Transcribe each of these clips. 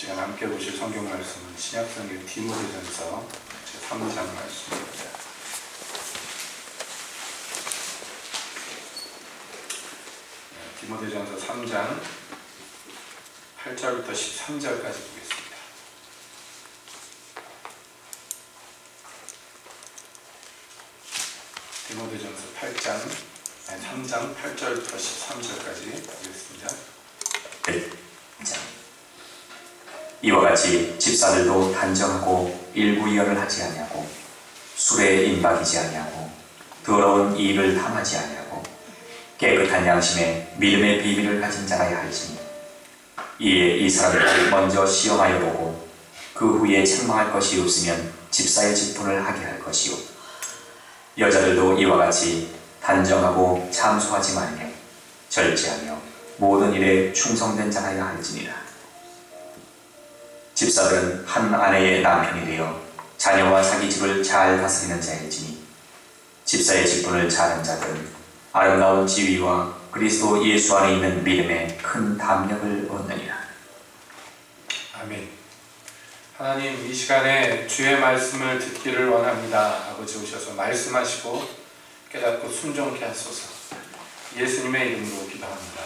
시간 함께 보실 성경 말씀은 신약성경 디모데전서 제3장 말씀입니다. 디모데전서 3장 8절부터 13절까지 보겠습니다. 디모데전서 3장 8절부터 13절까지 보겠습니다. 이와 같이 집사들도 단정하고 일구이어를 하지 아니하고 술에 임박이지 아니하고 더러운 이익을 탐하지 아니하고 깨끗한 양심에 믿음의 비밀을 가진 자라야 할지니 이에 이 사람들을 먼저 시험하여 보고 그 후에 책망할 것이 없으면 집사의 직분을 하게 할 것이요 여자들도 이와 같이 단정하고 참소하지 말며 절제하며 모든 일에 충성된 자라야 할지니라. 집사들은 한 아내의 남편이 되어 자녀와 자기 집을 잘 다스리는 자일지니 집사의 직분을 잘하는 자들은 아름다운 지위와 그리스도 예수 안에 있는 믿음에 큰 담력을 얻느니라. 아멘. 하나님, 이 시간에 주의 말씀을 듣기를 원합니다. 아버지 오셔서 말씀하시고 깨닫고 순종케 하소서. 예수님의 이름으로 기도합니다.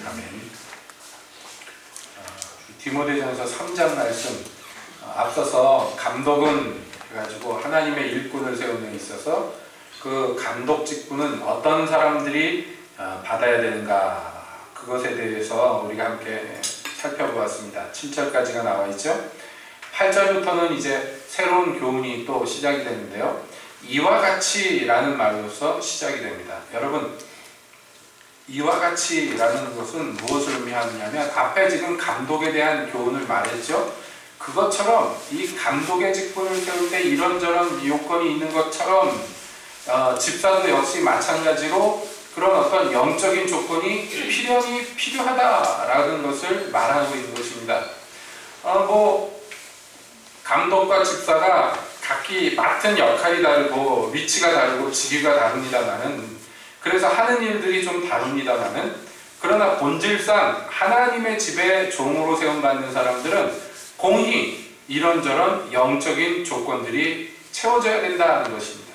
아멘. 디모데전서 3장 말씀, 앞서서 감독은 그래가지고 하나님의 일꾼을 세우는 데 있어서 그 감독 직분은 어떤 사람들이 받아야 되는가, 그것에 대해서 우리가 함께 살펴보았습니다. 7절까지가 나와 있죠. 8절부터는 이제 새로운 교훈이 또 시작이 되는데요. 이와 같이 라는 말로서 시작이 됩니다. 여러분, 이와 같이 라는 것은 무엇을 의미하느냐면 앞에 지금 감독에 대한 교훈을 말했죠. 그것처럼 이 감독의 직분을 세울 때 이런저런 요건이 있는 것처럼 집사도 역시 마찬가지로 그런 어떤 영적인 조건이 필요하다라는 것을 말하고 있는 것입니다. 감독과 집사가 각기 맡은 역할이 다르고 위치가 다르고 직위가 다릅니다만은, 그래서 하는 일들이 좀 다릅니다만은, 그러나 본질상 하나님의 집에 종으로 세움받는 사람들은 공히 이런저런 영적인 조건들이 채워져야 된다는 것입니다.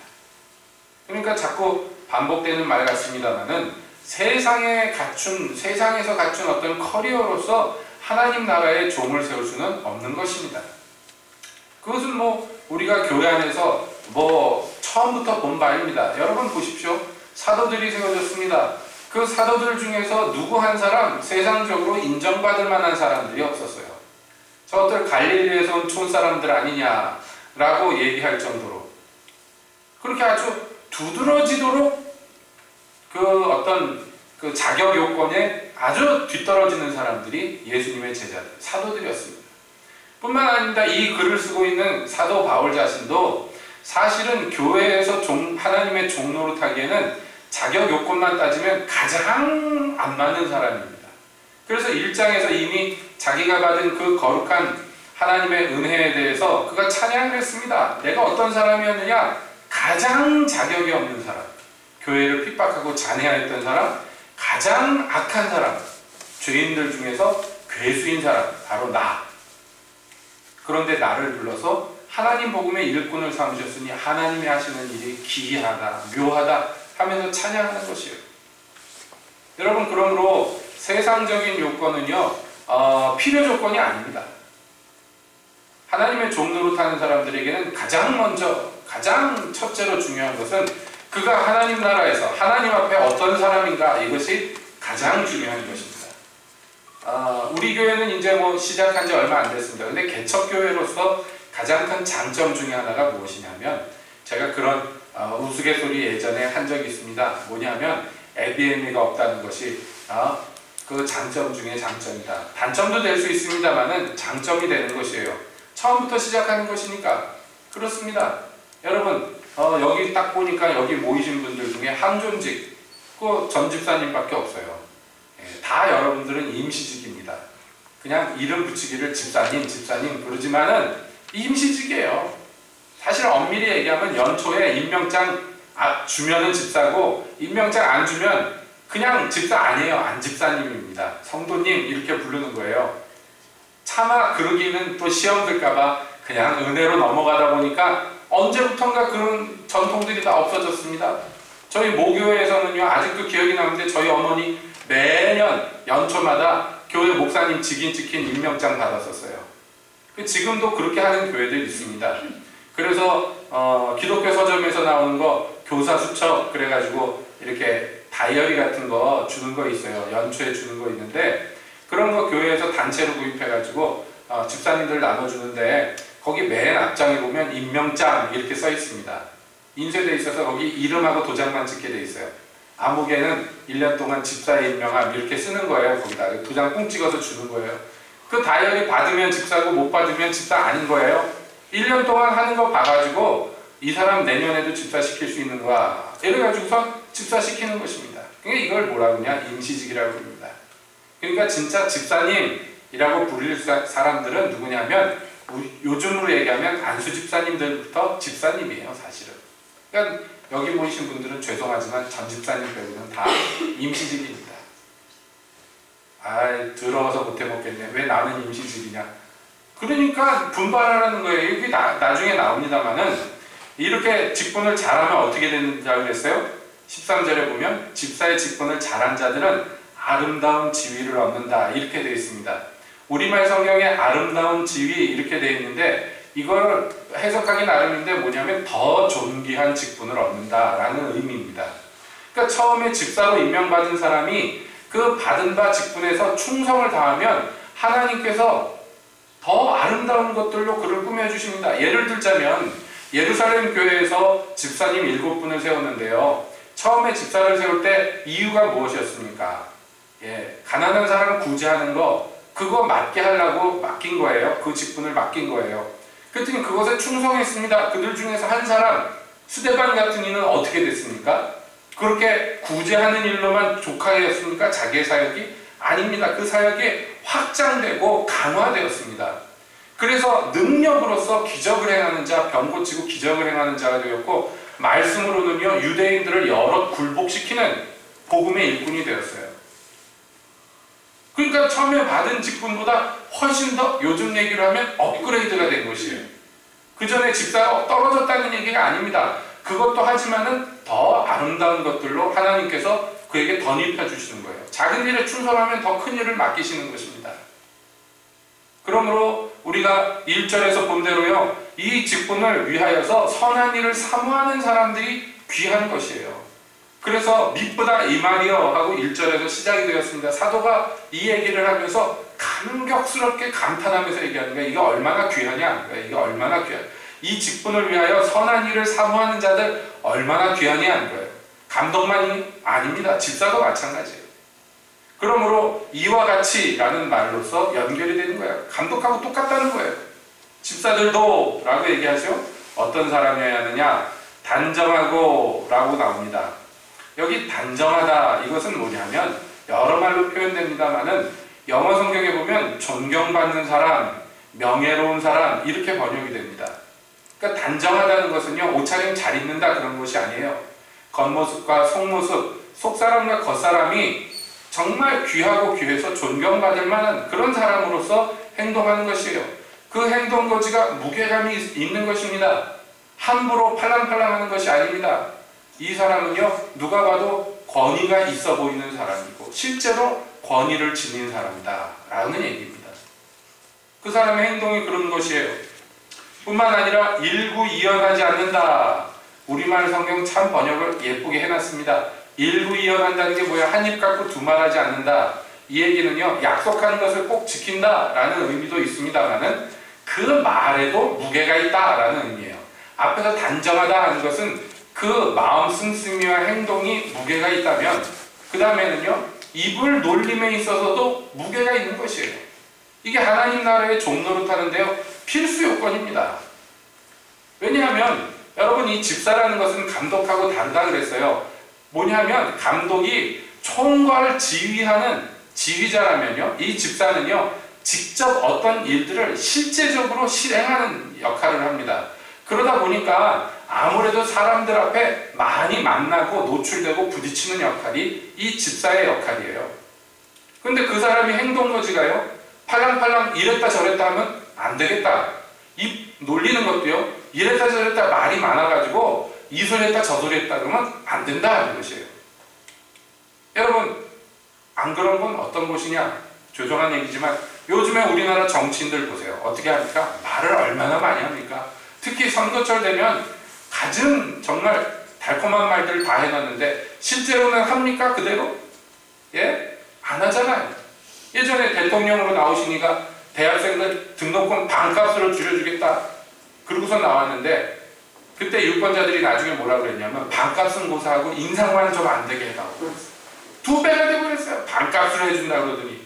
그러니까 자꾸 반복되는 말 같습니다만은 세상에서 갖춘 어떤 커리어로서 하나님 나라의 종을 세울 수는 없는 것입니다. 그것은 우리가 교회 안에서 처음부터 본 바입니다. 여러분 보십시오. 사도들이 세워졌습니다. 그 사도들 중에서 누구 한 사람 세상적으로 인정받을 만한 사람들이 없었어요. 저것들 갈릴리에서 온 촌사람들 아니냐라고 얘기할 정도로 그렇게 아주 두드러지도록 그 자격 요건에 아주 뒤떨어지는 사람들이 예수님의 제자들, 사도들이었습니다. 뿐만 아닙니다. 이 글을 쓰고 있는 사도 바울 자신도 사실은 교회에서 하나님의 종 노릇하기에는 자격 요건만 따지면 가장 안 맞는 사람입니다. 그래서 1장에서 이미 자기가 받은 그 거룩한 하나님의 은혜에 대해서 그가 찬양을 했습니다. 내가 어떤 사람이었느냐? 가장 자격이 없는 사람, 교회를 핍박하고 잔해하였던 사람, 가장 악한 사람, 죄인들 중에서 괴수인 사람, 바로 나. 그런데 나를 불러서 하나님 복음의 일꾼을 삼으셨으니 하나님이 하시는 일이 기이하다, 묘하다 하면서 찬양하는 것이에요. 여러분, 그러므로 세상적인 요건은요, 필요 조건이 아닙니다. 하나님의 종 노릇하는 사람들에게는 가장 첫째로 중요한 것은 그가 하나님 나라에서 하나님 앞에 어떤 사람인가, 이것이 가장 중요한 것입니다. 우리 교회는 이제 시작한 지 얼마 안 됐습니다. 근데 개척교회로서 가장 큰 장점 중에 하나가 무엇이냐면, 제가 그런 우스갯소리 예전에 한 적이 있습니다. 뭐냐면 에비에미가 없다는 것이 그 장점 중에 장점이다. 단점도 될 수 있습니다만은 장점이 되는 것이에요. 처음부터 시작하는 것이니까. 그렇습니다. 여러분, 여기 딱 보니까 여기 모이신 분들 중에 항존직 그 전 집사님밖에 없어요. 다 여러분들은 임시직입니다. 그냥 이름 붙이기를 집사님 그러지만은 임시직이에요. 사실 엄밀히 얘기하면 연초에 임명장 주면은 집사고, 임명장 안 주면 그냥 집사 아니에요. 안 집사님입니다. 성도님 이렇게 부르는 거예요. 차마 그러기는 또 시험 들까봐 그냥 은혜로 넘어가다 보니까 언제부턴가 그런 전통들이 다 없어졌습니다. 저희 모교회에서는요, 아직도 기억이 나는데 저희 어머니 매년 연초마다 교회 목사님 직인 찍힌 임명장 받았었어요. 지금도 그렇게 하는 교회들이 있습니다. 그래서 기독교 서점에서 나오는 거 교사 수첩 그래가지고 이렇게 다이어리 같은 거 주는 거 있어요. 연초에 주는 거 있는데 그런 거 교회에서 단체로 구입해가지고 집사님들 나눠주는데 거기 맨 앞장에 보면 임명장 이렇게 써 있습니다. 인쇄되어 있어서 거기 이름하고 도장만 찍게 돼 있어요. 암흑에는 1년 동안 집사의 임명함 이렇게 쓰는 거예요. 거기다 도장 꽁 찍어서 주는 거예요. 그 다이어리 받으면 집사고 못 받으면 집사 아닌 거예요. 1년 동안 하는 거 봐가지고 이 사람 내년에도 집사 시킬 수 있는 거야. 이래가지고서 집사 시키는 것입니다. 그러니까 이걸 뭐라고 하냐? 임시직이라고 합니다. 그러니까 진짜 집사님이라고 부를 사람들은 누구냐면 요즘으로 얘기하면 안수 집사님들부터 집사님이에요. 사실은. 그러니까 여기 모이신 분들은 죄송하지만 전 집사님 빼고는 다 임시직입니다. 더러워서 못 해먹겠네. 왜 나는 임시직이냐. 그러니까 분발하라는 거예요. 이게 나중에 나옵니다만은 이렇게 직분을 잘하면 어떻게 되는지라고 그랬어요? 13절에 보면 집사의 직분을 잘한 자들은 아름다운 지위를 얻는다 이렇게 되어 있습니다. 우리말 성경에 아름다운 지위 이렇게 되어 있는데 이걸 해석하기 나름인데 뭐냐면 더 존귀한 직분을 얻는다라는 의미입니다. 그러니까 처음에 집사로 임명받은 사람이 그 받은 바 직분에서 충성을 다하면 하나님께서 더 아름다운 것들로 그를 꾸며주십니다. 예를 들자면 예루살렘 교회에서 집사님 7분을 세웠는데요. 처음에 집사를 세울 때 이유가 무엇이었습니까? 가난한 사람을 구제하는 거 그거 맡게 하려고 맡긴 거예요. 그 직분을 맡긴 거예요. 그랬더니 그것에 충성했습니다. 그들 중에서 한 사람 스데반 같은 이는 어떻게 됐습니까? 그렇게 구제하는 일로만 족하였습니까? 자기의 사역이? 아닙니다. 그 사역이 확장되고 강화되었습니다. 그래서 능력으로서 기적을 행하는 자, 병 고치고 기적을 행하는 자가 되었고 말씀으로는요 유대인들을 여럿 굴복시키는 복음의 일꾼이 되었어요. 그러니까 처음에 받은 직분보다 훨씬 더 요즘 얘기로 하면 업그레이드가 된 것이에요. 그 전에 집사가 떨어졌다는 얘기가 아닙니다. 그것도 하지만은 더 아름다운 것들로 하나님께서 그에게 덧입혀 주시는 거예요. 작은 일에 충성하면 더 큰 일을 맡기시는 것입니다. 그러므로 우리가 1절에서 본 대로요, 이 직분을 위하여서 선한 일을 사모하는 사람들이 귀한 것이에요. 그래서 미쁘다 이 말이여 하고 1절에서 시작이 되었습니다. 사도가 이 얘기를 하면서 감격스럽게 감탄하면서 얘기하는 거예요. 이게 얼마나 귀하냐? 이게 얼마나 귀하냐? 이 직분을 위하여 선한 일을 사모하는 자들 얼마나 귀하냐는 거예요. 감독만이 아닙니다. 집사도 마찬가지예요. 그러므로 이와 같이 라는 말로서 연결이 되는 거예요. 감독하고 똑같다는 거예요. 집사들도 라고 얘기하죠. 어떤 사람이어야 하느냐? 단정하고 라고 나옵니다. 여기 단정하다 이것은 뭐냐면 여러 말로 표현됩니다만은 영어 성경에 보면 존경받는 사람, 명예로운 사람 이렇게 번역이 됩니다. 그러니까 단정하다는 것은요 옷차림 잘 입는다 그런 것이 아니에요. 겉모습과 속모습, 속사람과 겉사람이 정말 귀하고 귀해서 존경받을 만한 그런 사람으로서 행동하는 것이에요. 그 행동 거지가 무게감이 있는 것입니다. 함부로 팔랑팔랑하는 것이 아닙니다. 이 사람은요 누가 봐도 권위가 있어 보이는 사람이고 실제로 권위를 지닌 사람이다 라는 얘기입니다. 그 사람의 행동이 그런 것이에요. 뿐만 아니라 일구이연하지 않는다. 우리말 성경 참 번역을 예쁘게 해놨습니다. 일구이연한다는 게 뭐야? 한 입 갖고 두 말 하지 않는다. 이 얘기는요 약속하는 것을 꼭 지킨다 라는 의미도 있습니다만은 그 말에도 무게가 있다 라는 의미예요. 앞에서 단정하다 하는 것은 그 마음 씀씀이와 행동이 무게가 있다면 그 다음에는요 입을 놀림에 있어서도 무게가 있는 것이에요. 이게 하나님 나라의 종노릇하는데요 필수 요건입니다. 왜냐하면 여러분 이 집사라는 것은 감독하고 다르다 그랬어요. 뭐냐면 감독이 총괄 지휘하는 지휘자라면요 이 집사는요 직접 어떤 일들을 실제적으로 실행하는 역할을 합니다. 그러다 보니까 아무래도 사람들 앞에 많이 만나고 노출되고 부딪히는 역할이 이 집사의 역할이에요. 근데 그 사람이 행동거지가요 팔랑팔랑 이랬다 저랬다 하면 안 되겠다. 입 놀리는 것도요. 이랬다 저랬다 말이 많아가지고 이 소리 했다 저 소리 했다 그러면 안 된다는 것이에요. 여러분 안 그런 건 어떤 곳이냐? 조종한 얘기지만 요즘에 우리나라 정치인들 보세요. 어떻게 합니까? 말을 얼마나 많이 합니까? 특히 선거철 되면 가진 정말 달콤한 말들 다 해놨는데 실제로는 합니까? 그대로? 예? 안 하잖아요. 예전에 대통령으로 나오시니까 대학생들 등록금 반값으로 줄여주겠다. 그러고서 나왔는데 그때 유권자들이 나중에 뭐라 그랬냐면 반값은 고사하고 인상만 좀 안 되게 해달라고. 2배가 되버렸어요. 반값으로 해준다 그러더니.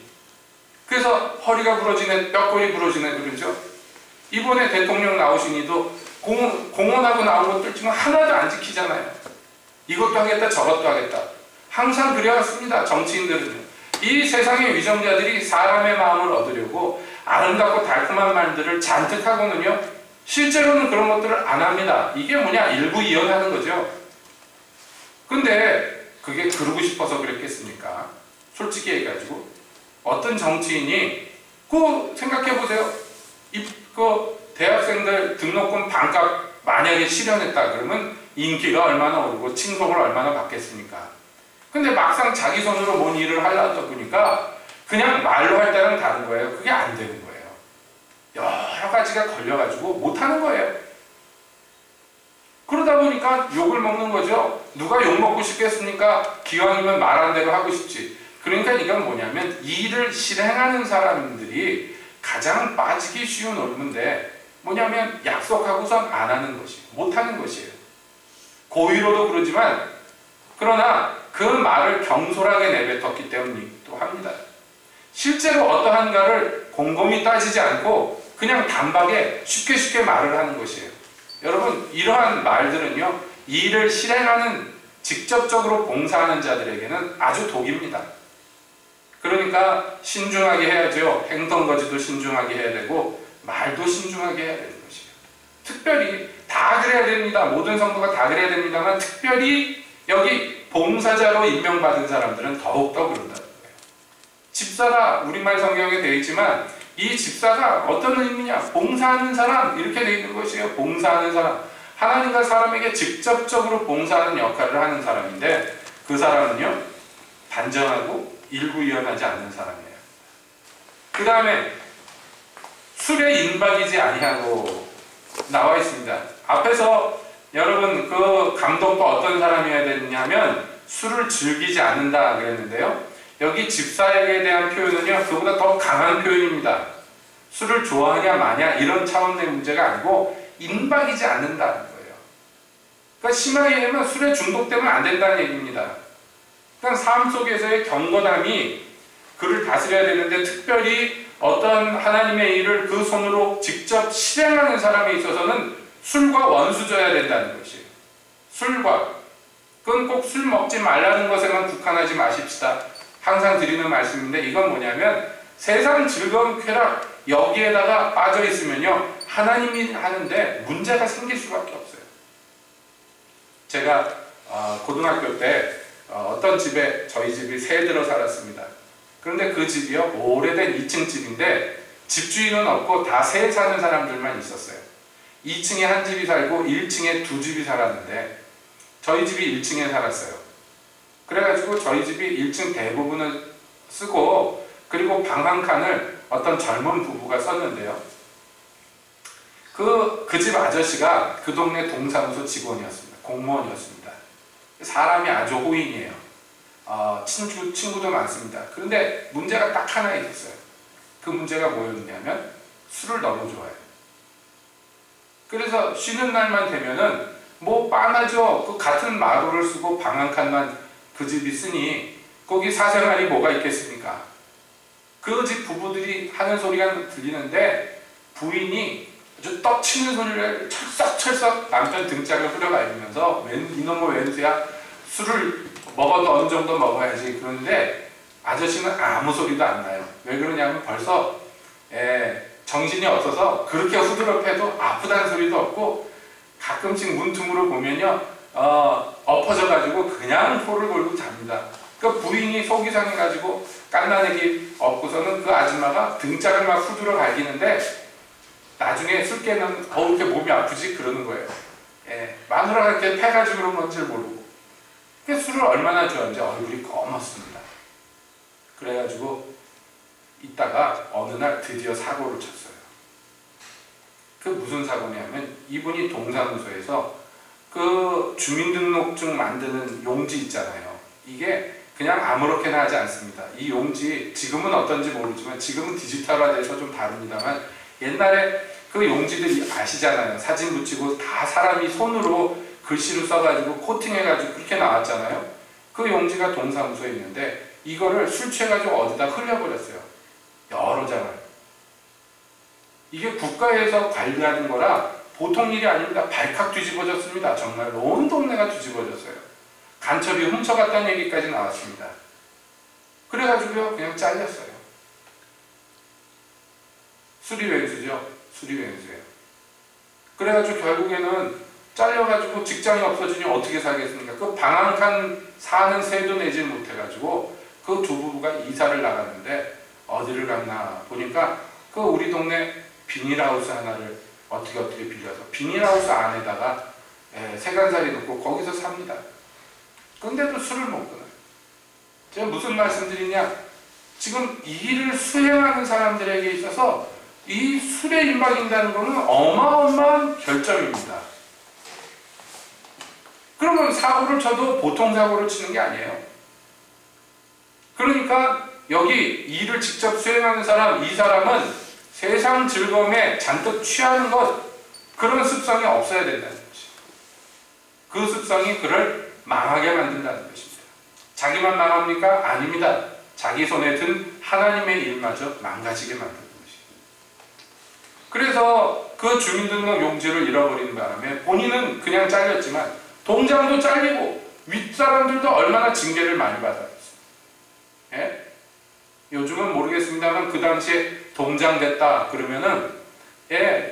그래서 허리가 부러지네, 뼈골이 부러지네 그러죠. 이번에 대통령 나오시니도 공언하고 나온 것들 지금 하나도 안 지키잖아요. 이것도 하겠다 저것도 하겠다. 항상 그래왔습니다. 정치인들은요. 이 세상의 위정자들이 사람의 마음을 얻으려고 아름답고 달콤한 말들을 잔뜩 하고는요. 실제로는 그런 것들을 안 합니다. 이게 뭐냐? 일부이연하는 거죠. 근데 그게 그러고 싶어서 그랬겠습니까? 솔직히 얘기해가지고 어떤 정치인이 그 생각해보세요. 그 대학생들 등록금 반값 만약에 실현했다 그러면 인기가 얼마나 오르고 칭송을 얼마나 받겠습니까? 근데 막상 자기 손으로 뭔 일을 하려다 보니까 그냥 말로 할 때랑 다른 거예요. 그게 안 되는 거예요. 여러 가지가 걸려가지고 못하는 거예요. 그러다 보니까 욕을 먹는 거죠. 누가 욕 먹고 싶겠습니까? 기왕이면 말한 대로 하고 싶지. 그러니까 이건 뭐냐면 일을 실행하는 사람들이 가장 빠지기 쉬운 오름인데 뭐냐면 약속하고선 안 하는 것이 못하는 것이에요. 고의로도 그러지만 그러나 그 말을 경솔하게 내뱉었기 때문이기도 합니다. 실제로 어떠한가를 곰곰이 따지지 않고 그냥 단박에 쉽게 말을 하는 것이에요. 여러분 이러한 말들은요. 일을 실행하는 직접적으로 봉사하는 자들에게는 아주 독입니다. 그러니까 신중하게 해야죠. 행동거지도 신중하게 해야 되고 말도 신중하게 해야 되는 것이에요. 특별히 다 그래야 됩니다. 모든 성도가 다 그래야 됩니다만 특별히 여기 봉사자로 임명받은 사람들은 더욱더 그런다는 거예요. 집사가 우리말 성경에 되어 있지만 이 집사가 어떤 의미냐? 봉사하는 사람 이렇게 되어 있는 것이에요. 봉사하는 사람. 하나님과 사람에게 직접적으로 봉사하는 역할을 하는 사람인데 그 사람은요. 단정하고 일부이연하지 않는 사람이에요. 그 다음에 술에 인박이지 아니하고 나와 있습니다. 앞에서 여러분 그 감독도 어떤 사람이어야 되냐면 술을 즐기지 않는다 그랬는데요. 여기 집사에게 대한 표현은요. 그보다 더 강한 표현입니다. 술을 좋아하냐 마냐 이런 차원의 문제가 아니고 인박이지 않는다는 거예요. 그러니까 심하게 얘기하면 술에 중독되면 안 된다는 얘기입니다. 그러니까 삶 속에서의 경건함이 그를 다스려야 되는데 특별히 어떤 하나님의 일을 그 손으로 직접 실행하는 사람에 있어서는 술과 원수져야 된다는 것이에요. 술과. 그건 꼭 술 먹지 말라는 것에만 국한하지 마십시다. 항상 드리는 말씀인데 이건 뭐냐면 세상 즐거운 쾌락 여기에다가 빠져 있으면요. 하나님이 하는데 문제가 생길 수밖에 없어요. 제가 고등학교 때 어떤 집에 저희 집이 새 들어 살았습니다. 그런데 그 집이요. 오래된 2층 집인데 집주인은 없고 다 새 사는 사람들만 있었어요. 2층에 한 집이 살고 1층에 두 집이 살았는데 저희 집이 1층에 살았어요. 그래가지고 저희 집이 1층 대부분을 쓰고 그리고 방 한 칸을 어떤 젊은 부부가 썼는데요. 그 집 아저씨가 그 동네 동사무소 직원이었습니다. 공무원이었습니다. 사람이 아주 호인이에요. 친구도 많습니다. 그런데 문제가 딱 하나 있었어요. 그 문제가 뭐였냐면 술을 너무 좋아해요. 그래서 쉬는 날만 되면은 뭐 빤하죠. 그 같은 마루를 쓰고 방 한 칸만 그 집이 쓰니 거기 사생활이 뭐가 있겠습니까? 그 집 부부들이 하는 소리가 들리는데 부인이 아주 떡치는 소리를 철썩철썩 남편 등짝을 후려갈면서 이놈의 왼수야 술을 먹어도 어느 정도 먹어야지. 그런데 아저씨는 아무 소리도 안 나요. 왜 그러냐면 벌써 정신이 없어서 그렇게 후드럽해도 아프다는 소리도 없고 가끔씩 문틈으로 보면요 엎어져가지고 그냥 코를 골고 잡니다. 그 부인이 속이 상해가지고 깐나내기 얻고서는 그 아줌마가 등짝을 막 후드러 갈기는데 나중에 술 깨면 이렇게 몸이 아프지 그러는 거예요. 예, 마누라가 이렇게 패가지고 그런 건지 모르고. 그 술을 얼마나 좋아하는지 얼굴이 검었습니다. 그래가지고 있다가 어느 날 드디어 사고를 쳤어요. 그 무슨 사고냐면 이분이 동사무소에서 그 주민등록증 만드는 용지 있잖아요. 이게 그냥 아무렇게나 하지 않습니다. 이 용지 지금은 어떤지 모르지만 지금은 디지털화돼서 좀 다릅니다만 옛날에 그 용지들이 아시잖아요. 사진 붙이고 다 사람이 손으로 글씨로 써가지고 코팅해가지고 그렇게 나왔잖아요. 그 용지가 동사무소에 있는데 이거를 술 취해가지고 어디다 흘려버렸어요. 여러 장을. 이게 국가에서 관리하는 거라 보통 일이 아닙니다. 발칵 뒤집어졌습니다. 정말로 온 동네가 뒤집어졌어요. 간첩이 훔쳐갔다는 얘기까지 나왔습니다. 그래가지고요 그냥 잘렸어요. 수리왼수죠. 수리왼수예요. 그래가지고 결국에는 잘려가지고 직장이 없어지니 어떻게 살겠습니까? 그 방 한 칸 사는 새도 내지 못해가지고 그 두 부부가 이사를 나갔는데 어디를 갔나 보니까 그 우리 동네 비닐하우스 하나를 어떻게 빌려서 비닐하우스 안에다가 세간살이 놓고 거기서 삽니다. 근데도 술을 못 끊어요. 제가 무슨 말씀드리냐, 지금 이 일을 수행하는 사람들에게 있어서 이 술에 임박인다는 것은 어마어마한 결점입니다. 그러면 사고를 쳐도 보통 사고를 치는 게 아니에요. 그러니까 여기 일을 직접 수행하는 사람, 이 사람은 세상 즐거움에 잔뜩 취하는 것, 그런 습성이 없어야 된다는 것이죠. 그 습성이 그를 망하게 만든다는 것입니다. 자기만 망합니까? 아닙니다. 자기 손에 든 하나님의 일마저 망가지게 만드는 것입니다. 그래서 그 주민등록 용지를 잃어버리는 바람에 본인은 그냥 잘렸지만 동장도 잘리고 윗사람들도 얼마나 징계를 많이 받았어요. 예? 요즘은 모르겠습니다만 그 당시에 동장됐다 그러면은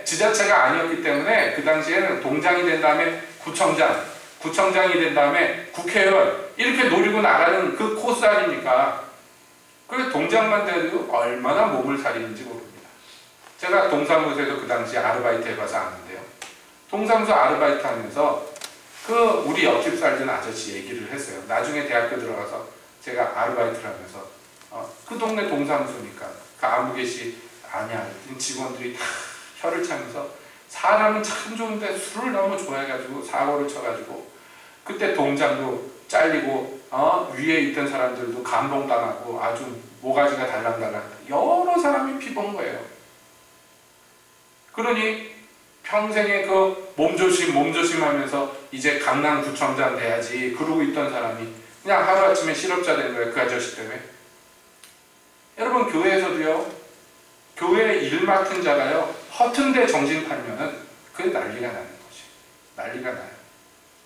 지자체가 아니었기 때문에 그 당시에는 동장이 된 다음에 구청장이 된 다음에 국회의원 이렇게 노리고 나가는 그 코스 아닙니까? 그래서 동장만 돼도 얼마나 몸을 사리는지 모릅니다. 제가 동사무소에서 그 당시에 아르바이트 해봐서 아는데요. 동사무소 아르바이트 하면서 그 우리 옆집 살던 아저씨 얘기를 했어요. 나중에 대학교 들어가서 제가 아르바이트를 하면서 그 동네 동사무소니까 그 아무개시 아니야 직원들이 다 혀를 차면서 사람은 참 좋은데 술을 너무 좋아해가지고 사고를 쳐가지고 그때 동장도 잘리고 위에 있던 사람들도 감동당하고 아주 모가지가 달랑달랑 여러 사람이 피본 거예요. 그러니 평생에 그 몸조심하면서 이제 강남구청장 돼야지 그러고 있던 사람이 그냥 하루아침에 실업자 된 거예요. 그 아저씨 때문에. 여러분 교회에서도요. 교회 일 맡은 자가요. 허튼데 정신 팔면은 그게 난리가 나는 거지. 난리가 나요.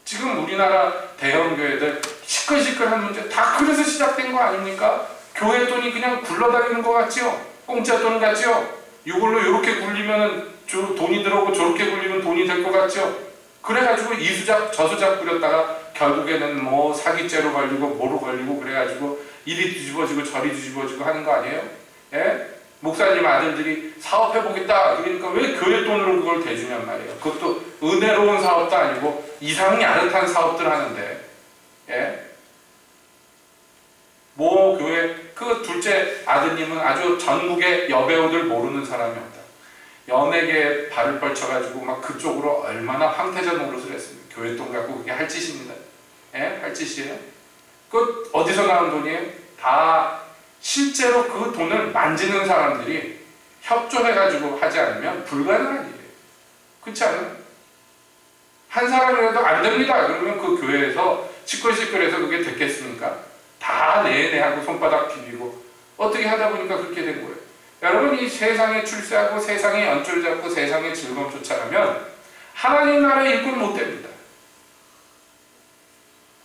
지금 우리나라 대형 교회들 시끌시끌한 문제 다 그래서 시작된 거 아닙니까? 교회 돈이 그냥 굴러다니는 것 같지요? 공짜 돈 같지요? 이걸로 이렇게 굴리면은 돈이 들어오고 저렇게 굴리면 돈이 될 것 같죠? 그래가지고 이수작 저수작 부렸다가 결국에는 뭐 사기죄로 걸리고 뭐로 걸리고 그래가지고 이리 뒤집어지고 저리 뒤집어지고 하는 거 아니에요? 예? 목사님 아들들이 사업해보겠다 그러니까 왜 교회 돈으로 그걸 대주냔 말이에요. 그것도 은혜로운 사업도 아니고 이상이 아릇한 사업들 하는데 예? 모 교회 그 둘째 아드님은 아주 전국의 여배우들 모르는 사람이 없다. 연예계에 발을 펼쳐가지고 막 그쪽으로 얼마나 황태자 노릇을 했습니다. 교회 돈 갖고 그게 할 짓입니다. 예? 할 짓이에요? 그 어디서 나온 돈이에요? 다 실제로 그 돈을 만지는 사람들이 협조해가지고 하지 않으면 불가능한 일이에요. 그렇지 않아요? 한 사람이라도 안 됩니다. 그러면 그 교회에서 시끌시끌해서 그게 됐겠습니까? 다 내내 하고 손바닥 비비고 어떻게 하다 보니까 그렇게 된 거예요. 여러분 이 세상에 출세하고 세상에 연줄 잡고 세상의 즐거움 쫓아가면 하나님 나라의 일꾼 못 됩니다.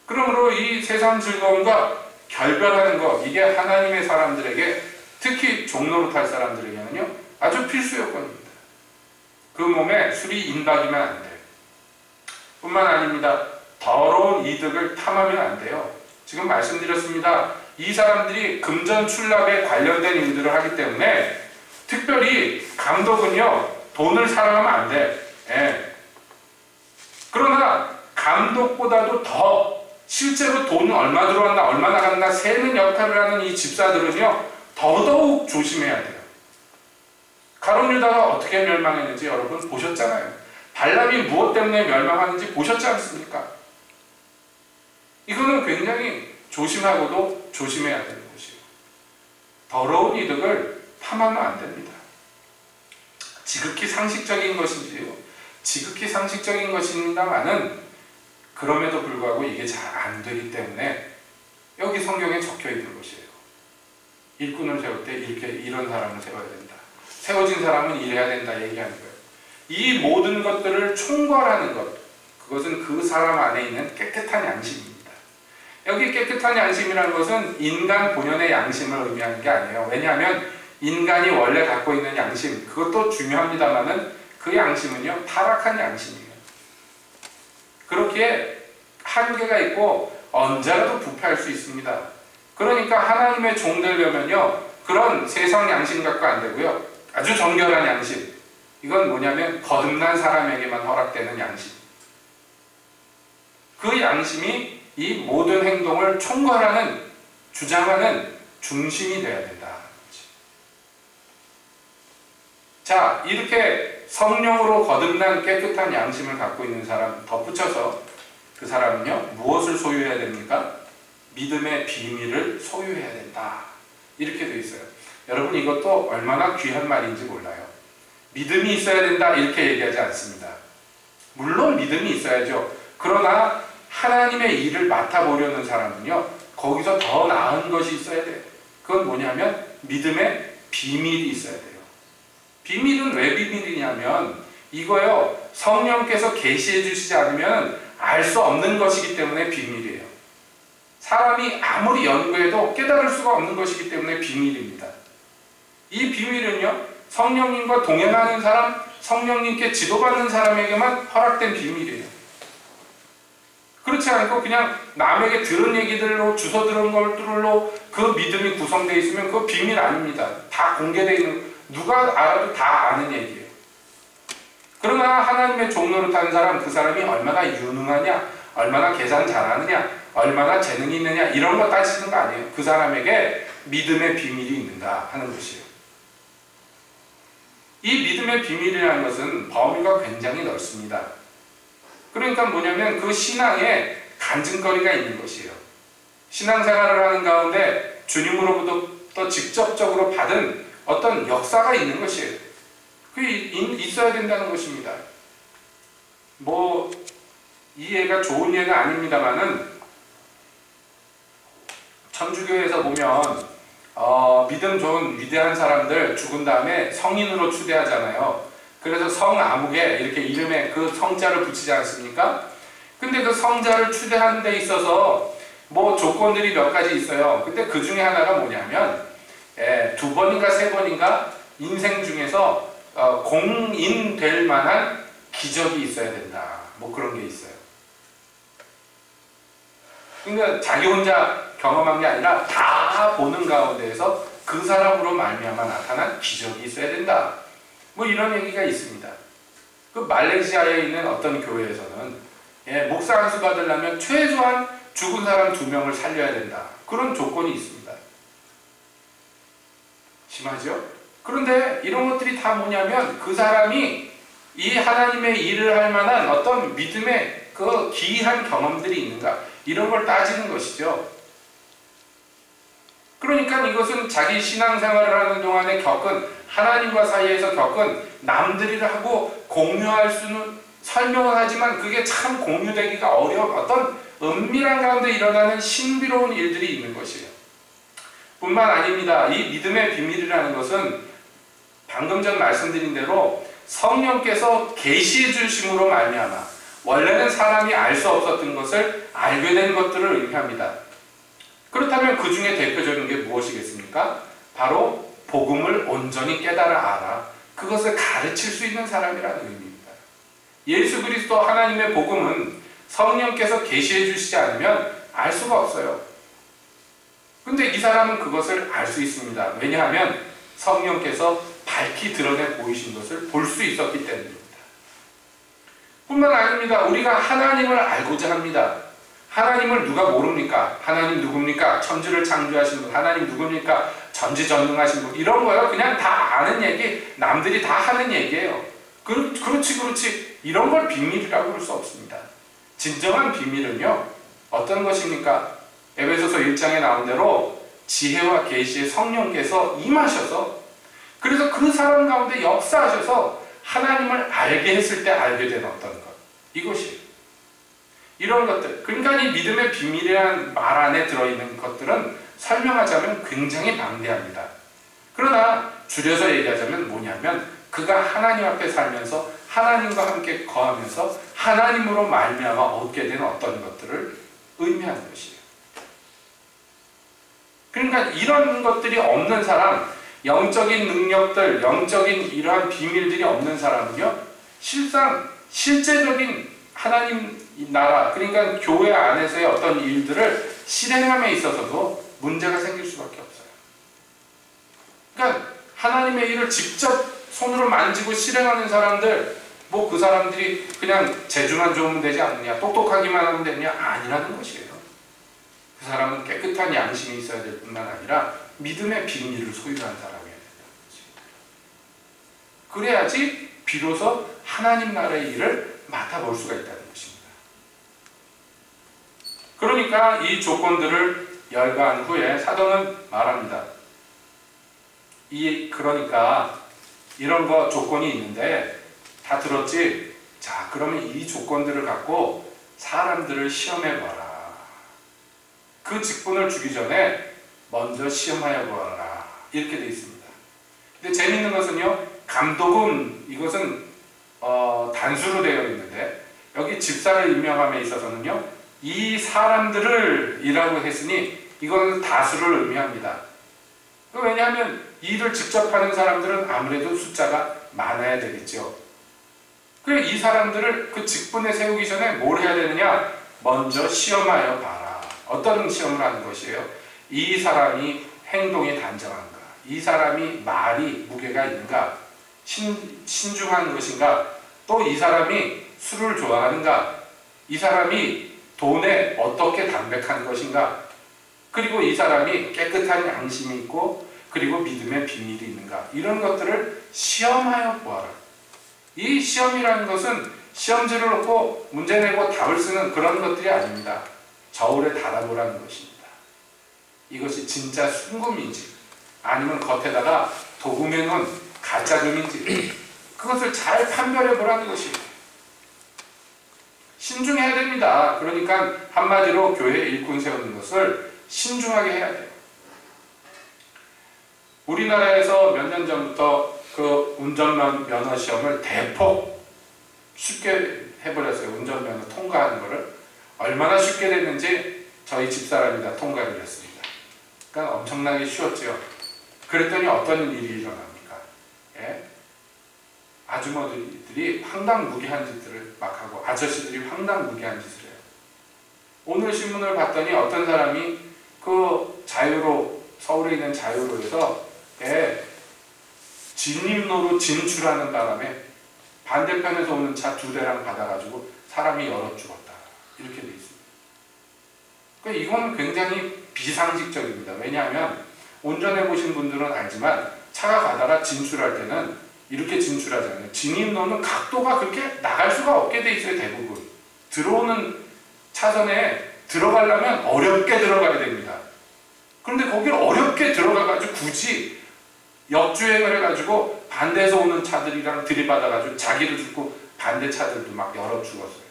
그러므로 이 세상 즐거움과 결별하는 것 이게 하나님의 사람들에게 특히 종로로 탈 사람들에게는요 아주 필수 요건입니다. 그 몸에 술이 임박이면 안 돼요. 뿐만 아닙니다. 더러운 이득을 탐하면 안 돼요. 지금 말씀드렸습니다. 이 사람들이 금전출납에 관련된 일들을 하기 때문에 특별히 감독은요, 돈을 사랑하면 안 돼. 예. 그러나 감독보다도 더 실제로 돈이 얼마 들어왔나 얼마 나갔나 세는 역할을 하는 이 집사들은요, 더더욱 조심해야 돼요. 가룟 유다가 어떻게 멸망했는지 여러분 보셨잖아요. 발람이 무엇 때문에 멸망하는지 보셨지 않습니까? 이거는 굉장히 조심하고도 조심해야 되는 것이에요. 더러운 이득을 탐하면 안 됩니다. 지극히 상식적인 것인지요. 지극히 상식적인 것입니다만은 그럼에도 불구하고 이게 잘 안 되기 때문에 여기 성경에 적혀 있는 것이에요. 일꾼을 세울 때 이런 사람을 세워야 된다. 세워진 사람은 이래야 된다 얘기하는 거예요. 이 모든 것들을 총괄하는 것, 그것은 그 사람 안에 있는 깨끗한 양심입니다. 여기 깨끗한 양심이라는 것은 인간 본연의 양심을 의미하는 게 아니에요. 왜냐하면 인간이 원래 갖고 있는 양심, 그것도 중요합니다만은 그 양심은요, 타락한 양심이에요. 그렇기에 한계가 있고 언제라도 부패할 수 있습니다. 그러니까 하나님의 종 되려면요, 그런 세상 양심 갖고 안 되고요, 아주 정결한 양심, 이건 뭐냐면 거듭난 사람에게만 허락되는 양심. 그 양심이 이 모든 행동을 총괄하는, 주장하는 중심이 되어야 된다. 자, 이렇게 성령으로 거듭난 깨끗한 양심을 갖고 있는 사람 덧붙여서 그 사람은요, 무엇을 소유해야 됩니까? 믿음의 비밀을 소유해야 된다. 이렇게 되어 있어요. 여러분, 이것도 얼마나 귀한 말인지 몰라요. 믿음이 있어야 된다 이렇게 얘기하지 않습니다. 물론 믿음이 있어야죠. 그러나 하나님의 일을 맡아보려는 사람은요, 거기서 더 나은 것이 있어야 돼요. 그건 뭐냐면 믿음의 비밀이 있어야 돼요. 비밀은 왜 비밀이냐면 이거요, 성령께서 계시해 주시지 않으면 알 수 없는 것이기 때문에 비밀이에요. 사람이 아무리 연구해도 깨달을 수가 없는 것이기 때문에 비밀입니다. 이 비밀은요, 성령님과 동행하는 사람, 성령님께 지도받는 사람에게만 허락된 비밀이에요. 그렇지 않고 그냥 남에게 들은 얘기들로, 주워 들은 것들로 그 믿음이 구성되어 있으면 그거 비밀 아닙니다. 다 공개되어 있는, 누가 알아도 다 아는 얘기예요. 그러나 하나님의 종로를 타는 사람, 그 사람이 얼마나 유능하냐, 얼마나 계산 잘하느냐, 얼마나 재능이 있느냐, 이런 거 따지는 거 아니에요. 그 사람에게 믿음의 비밀이 있는가 하는 것이에요. 이 믿음의 비밀이라는 것은 범위가 굉장히 넓습니다. 그러니까 뭐냐면 그 신앙에 간증거리가 있는 것이에요. 신앙생활을 하는 가운데 주님으로부터 직접적으로 받은 어떤 역사가 있는 것이에요. 그게 있어야 된다는 것입니다. 뭐 이 예가 좋은 예가 아닙니다만은 천주교에서 보면 믿음 좋은 위대한 사람들 죽은 다음에 성인으로 추대하잖아요. 그래서 성아무개 이렇게 이름에 그 성자를 붙이지 않습니까? 근데 그 성자를 추대하는 데 있어서 뭐 조건들이 몇 가지 있어요. 근데 그 중에 하나가 뭐냐면 2번인가 3번인가 인생 중에서 공인될 만한 기적이 있어야 된다. 뭐 그런 게 있어요. 그러니까 자기 혼자 경험한 게 아니라 다 보는 가운데에서 그 사람으로 말미암아 나타난 기적이 있어야 된다. 뭐 이런 얘기가 있습니다. 그 말레이시아에 있는 어떤 교회에서는 목사 안수 받으려면 최소한 죽은 사람 2명을 살려야 된다. 그런 조건이 있습니다. 심하죠? 그런데 이런 것들이 다 뭐냐면 그 사람이 이 하나님의 일을 할 만한 어떤 믿음의 그 기이한 경험들이 있는가, 이런 걸 따지는 것이죠. 그러니까 이것은 자기 신앙생활을 하는 동안에 겪은, 하나님과 사이에서 겪은, 남들이라 하고 공유할 수는, 설명은 하지만 그게 참 공유되기가 어려운 어떤 은밀한 가운데 일어나는 신비로운 일들이 있는 것이에요. 뿐만 아닙니다. 이 믿음의 비밀이라는 것은 방금 전 말씀드린 대로 성령께서 계시해 주심으로 말미암아 원래는 사람이 알 수 없었던 것을 알게 된 것들을 의미합니다. 그렇다면 그 중에 대표적인 게 무엇이겠습니까? 바로 복음을 온전히 깨달아 알아 그것을 가르칠 수 있는 사람이라는 의미입니다. 예수 그리스도 하나님의 복음은 성령께서 계시해 주시지 않으면 알 수가 없어요. 근데 이 사람은 그것을 알 수 있습니다. 왜냐하면 성령께서 밝히 드러내 보이신 것을 볼 수 있었기 때문입니다. 뿐만 아닙니다. 우리가 하나님을 알고자 합니다. 하나님을 누가 모릅니까? 하나님 누굽니까? 천지를 창조하신 분. 하나님 누굽니까? 전지전능하신 분. 이런 거요. 그냥 다 아는 얘기, 남들이 다 하는 얘기예요. 그렇지. 이런 걸 비밀이라고 할 수 없습니다. 진정한 비밀은요. 어떤 것입니까? 에베소서 1장에 나온 대로 지혜와 계시의 성령께서 임하셔서 그래서 그 사람 가운데 역사하셔서 하나님을 알게 했을 때 알게 된 어떤 것. 이것이 이런 것들. 그러니까 이 믿음의 비밀이라는 말 안에 들어있는 것들은 설명하자면 굉장히 방대합니다. 그러나 줄여서 얘기하자면 뭐냐면 그가 하나님 앞에 살면서 하나님과 함께 거하면서 하나님으로 말미암아 얻게 된 어떤 것들을 의미하는 것이에요. 그러니까 이런 것들이 없는 사람, 영적인 능력들, 영적인 이러한 비밀들이 없는 사람은요, 실제적인 하나님 나라, 그러니까 교회 안에서의 어떤 일들을 실행함에 있어서도 문제가 생길 수밖에 없어요. 그러니까 하나님의 일을 직접 손으로 만지고 실행하는 사람들, 뭐 그 사람들이 그냥 재주만 좋으면 되지 않느냐, 똑똑하기만 하면 되느냐, 아니라는 것이에요. 그 사람은 깨끗한 양심이 있어야 될 뿐만 아니라 믿음의 비밀을 소유한 사람이어야 된다는 것입니다. 그래야지 비로소 하나님 나라의 일을 맡아볼 수가 있다는 것입니다. 그러니까 이 조건들을 열거한 후에 사도는 말합니다. 그러니까 이런 거 조건이 있는데 다 들었지? 자, 그러면 이 조건들을 갖고 사람들을 시험해봐라. 그 직분을 주기 전에 먼저 시험하여 보아라. 이렇게 되어 있습니다. 근데 재밌는 것은요, 감독은 이것은 단수로 되어 있는데 여기 집사를 임명함에 있어서는요, 이 사람들을 이라고 했으니 이거는 다수를 의미합니다. 왜냐하면 일을 직접 하는 사람들은 아무래도 숫자가 많아야 되겠죠. 그래, 이 사람들을 그 직분에 세우기 전에 뭘 해야 되느냐? 먼저 시험하여 봐라. 어떤 시험을 하는 것이에요? 이 사람이 행동이 단정한가? 이 사람이 말이 무게가 있는가? 신중한 것인가? 또 이 사람이 술을 좋아하는가? 이 사람이 돈에 어떻게 담백한 것인가? 그리고 이 사람이 깨끗한 양심이 있고 그리고 믿음의 비밀이 있는가? 이런 것들을 시험하여 보아라. 이 시험이라는 것은 시험지를 놓고 문제 내고 답을 쓰는 그런 것들이 아닙니다. 저울에 달아보라는 것입니다. 이것이 진짜 순금인지 아니면 겉에다가 도금해 놓은 가짜금인지 그것을 잘 판별해 보라는 것입니다. 신중해야 됩니다. 그러니까 한마디로 교회 일꾼 세우는 것을 신중하게 해야 돼요. 우리나라에서 몇 년 전부터 그 운전면허 시험을 대폭 쉽게 해버렸어요. 운전면허 통과하는 거를. 얼마나 쉽게 됐는지 저희 집사람이 다 통과를 했습니다. 그러니까 엄청나게 쉬웠죠. 그랬더니 어떤 일이 일어납니까? 예? 아주머니들이 황당무계한 짓들을 막 하고 아저씨들이 황당무계한 짓을 해요. 오늘 신문을 봤더니 어떤 사람이 그 자유로, 서울에 있는 자유로에서 진입로로 진출하는 바람에 반대편에서 오는 차 2대랑 받아가지고 사람이 여러 죽었다. 이렇게 돼 있습니다. 그러니까 이건 굉장히 비상식적입니다. 왜냐하면 운전해 보신 분들은 알지만 차가 가다가 진출할 때는 이렇게 진출하잖아요. 진입로는 각도가 그렇게 나갈 수가 없게 돼 있어요. 대부분. 들어오는 차선에 들어가려면 어렵게 들어가야 됩니다. 그런데 거기를 어렵게 들어가가지고 굳이 역주행을 해가지고 반대에서 오는 차들이랑 들이받아가지고 자기도 죽고 반대 차들도 막 열어 죽었어요.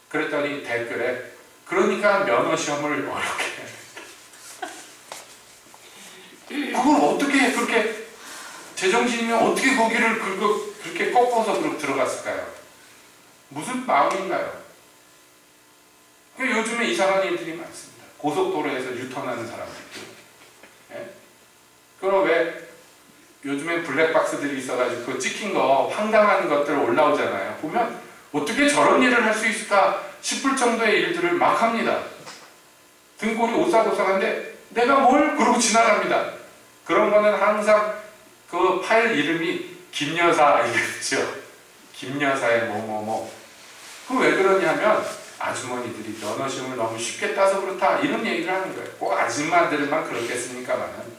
그랬더니 댓글에 그러니까 면허시험을 어렵게 해야 된다. 그걸 어떻게 그렇게 제정신이면 어떻게 거기를 그렇게 꺾어서 들어갔을까요? 무슨 마음인가요? 요즘에 이상한 일들이 많습니다. 고속도로에서 유턴하는 사람들도. 예? 그럼 왜 요즘에 블랙박스들이 있어가지고 그 찍힌 거 황당한 것들 올라오잖아요. 보면 어떻게 저런 일을 할 수 있을까 싶을 정도의 일들을 막 합니다. 등골이 오싹오싹한데 내가 뭘? 그러고 지나갑니다. 그런 거는 항상 그 파일 이름이 김여사 이겠죠. 김여사의 뭐뭐뭐. 그 왜 그러냐면 아주머니들이 면허시험을 너무 쉽게 따서 그렇다 이런 얘기를 하는 거예요. 꼭 아줌마들만 그렇겠습니까마는.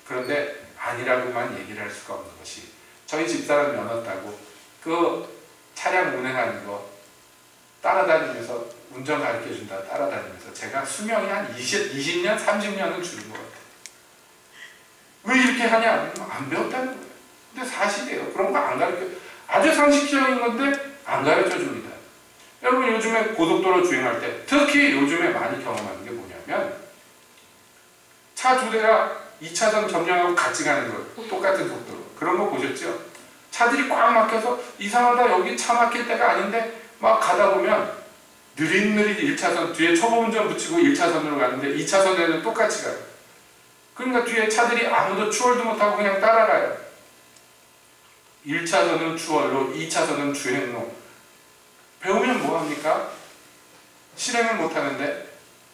그런데 아니라고만 얘기를 할 수가 없는 것이, 저희 집사람 면허 따고 그 차량 운행하는 거 따라다니면서 운전 가르쳐준다 따라다니면서 제가 수명이 한 20년, 30년은 줄은 것 같아요. 왜 이렇게 하냐? 안 배웠다는 거예요. 근데 사실이에요. 그런 거 안 가르쳐, 아주 상식적인 건데 안 가르쳐 줍니다. 여러분 요즘에 고속도로 주행할 때 특히 요즘에 많이 경험하는 게 뭐냐면 차 두 대가 2차선 점령하고 같이 가는 거예요. 똑같은 속도로. 그런 거 보셨죠? 차들이 꽉 막혀서 이상하다, 여기 차 막힐 때가 아닌데 막 가다 보면 느릿느릿 1차선 뒤에 초보 운전 붙이고 1차선으로 가는데 2차선에는 똑같이 가요. 그러니까 뒤에 차들이 아무도 추월도 못하고 그냥 따라가요. 1차선은 추월로, 2차선은 주행로. 배우면 뭐합니까? 실행을 못하는데.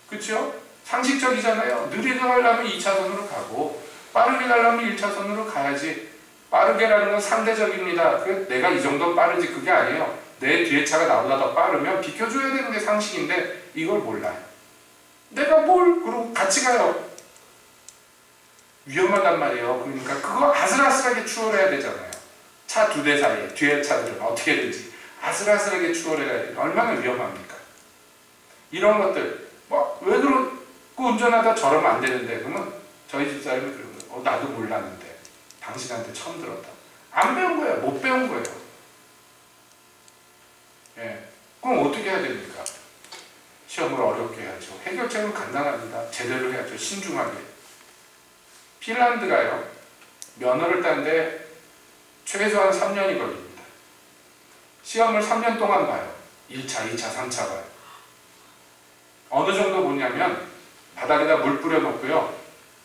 그쵸? 상식적이잖아요. 느리게 가려면 2차선으로 가고 빠르게 가려면 1차선으로 가야지. 빠르게라는 건 상대적입니다. 내가 이 정도 빠르지 그게 아니에요. 내 뒤에 차가 나보다 더 빠르면 비켜줘야 되는 게 상식인데 이걸 몰라요. 내가 뭘? 그러고 같이 가요. 위험하단 말이에요. 그러니까 그거 아슬아슬하게 추월해야 되잖아요. 차 두 대 사이에 뒤에 차들은 어떻게든지 아슬아슬하게 추월해야 돼요. 얼마나 위험합니까? 이런 것들 왜 그러고 운전하다 저러면 안 되는데, 그러면 저희 집사람이 그런 거예요. 나도 몰랐는데 당신한테 처음 들었다. 안 배운 거예요. 못 배운 거예요. 예. 그럼 어떻게 해야 됩니까? 시험을 어렵게 해야죠. 해결책은 간단합니다. 제대로 해야죠. 신중하게. 핀란드가요, 면허를 따는데 최소한 3년이 걸립니다. 시험을 3년 동안 봐요. 1차, 2차, 3차 봐요. 어느 정도 보냐면 바닥에다 물 뿌려놓고요,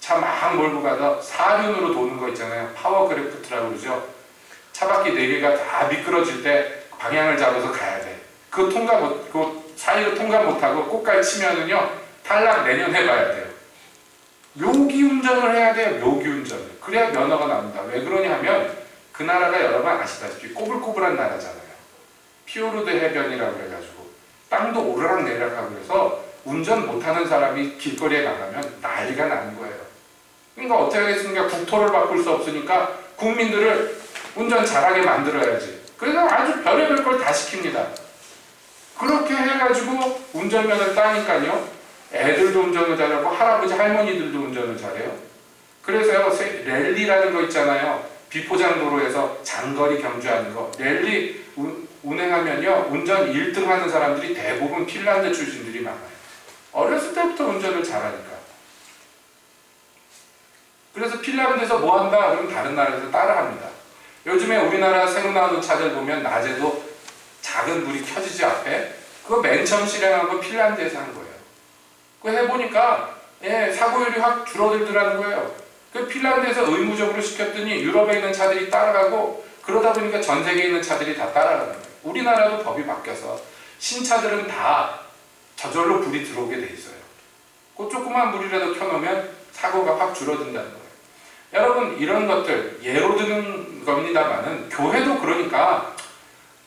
차 막 몰고 가서 사륜으로 도는 거 있잖아요. 파워그래프트라고 그러죠. 차바퀴 4개가 다 미끄러질 때 방향을 잡아서 가야 돼. 그 사이로 통과 못하고 꼭갈 치면은요, 탈락 내년 해봐야 돼요. 묘기 운전을 해야 돼요. 묘기 운전을. 그래야 면허가 나옵니다. 왜 그러냐 하면 그 나라가 여러분 아시다시피 꼬불꼬불한 나라잖아요. 피오르드 해변이라고 해가지고 땅도 오르락 내리락하고 그래서 운전 못하는 사람이 길거리에 나가면 난리가 나는 거예요. 그러니까 어떻게 하겠습니까? 국토를 바꿀 수 없으니까 국민들을 운전 잘하게 만들어야지. 그래서 아주 별의별 걸 다 시킵니다. 그렇게 해가지고 운전면허를 따니까요, 애들도 운전을 잘하고 할아버지 할머니들도 운전을 잘해요. 그래서요, 랠리라는 거 있잖아요. 비포장도로에서 장거리 경주하는 거. 랠리 운행하면요, 운전 1등 하는 사람들이 대부분 핀란드 출신들이 많아요. 어렸을 때부터 운전을 잘하니까. 그래서 핀란드에서 뭐 한다? 그럼 다른 나라에서 따라합니다. 요즘에 우리나라 새로 나오는 차들 보면 낮에도 작은 불이 켜지지 앞에. 그거 맨 처음 실행한 거 핀란드에서 한 거예요. 그거 해보니까 사고율이 확 줄어들더라는 거예요. 그 핀란드에서 의무적으로 시켰더니 유럽에 있는 차들이 따라가고, 그러다 보니까 전 세계에 있는 차들이 다 따라가는 거예요. 우리나라도 법이 바뀌어서 신차들은 다 저절로 불이 들어오게 돼 있어요. 그 조그만 불이라도 켜놓으면 사고가 확 줄어든다는 거예요. 여러분, 이런 것들 예로 드는 겁니다만은 교회도 그러니까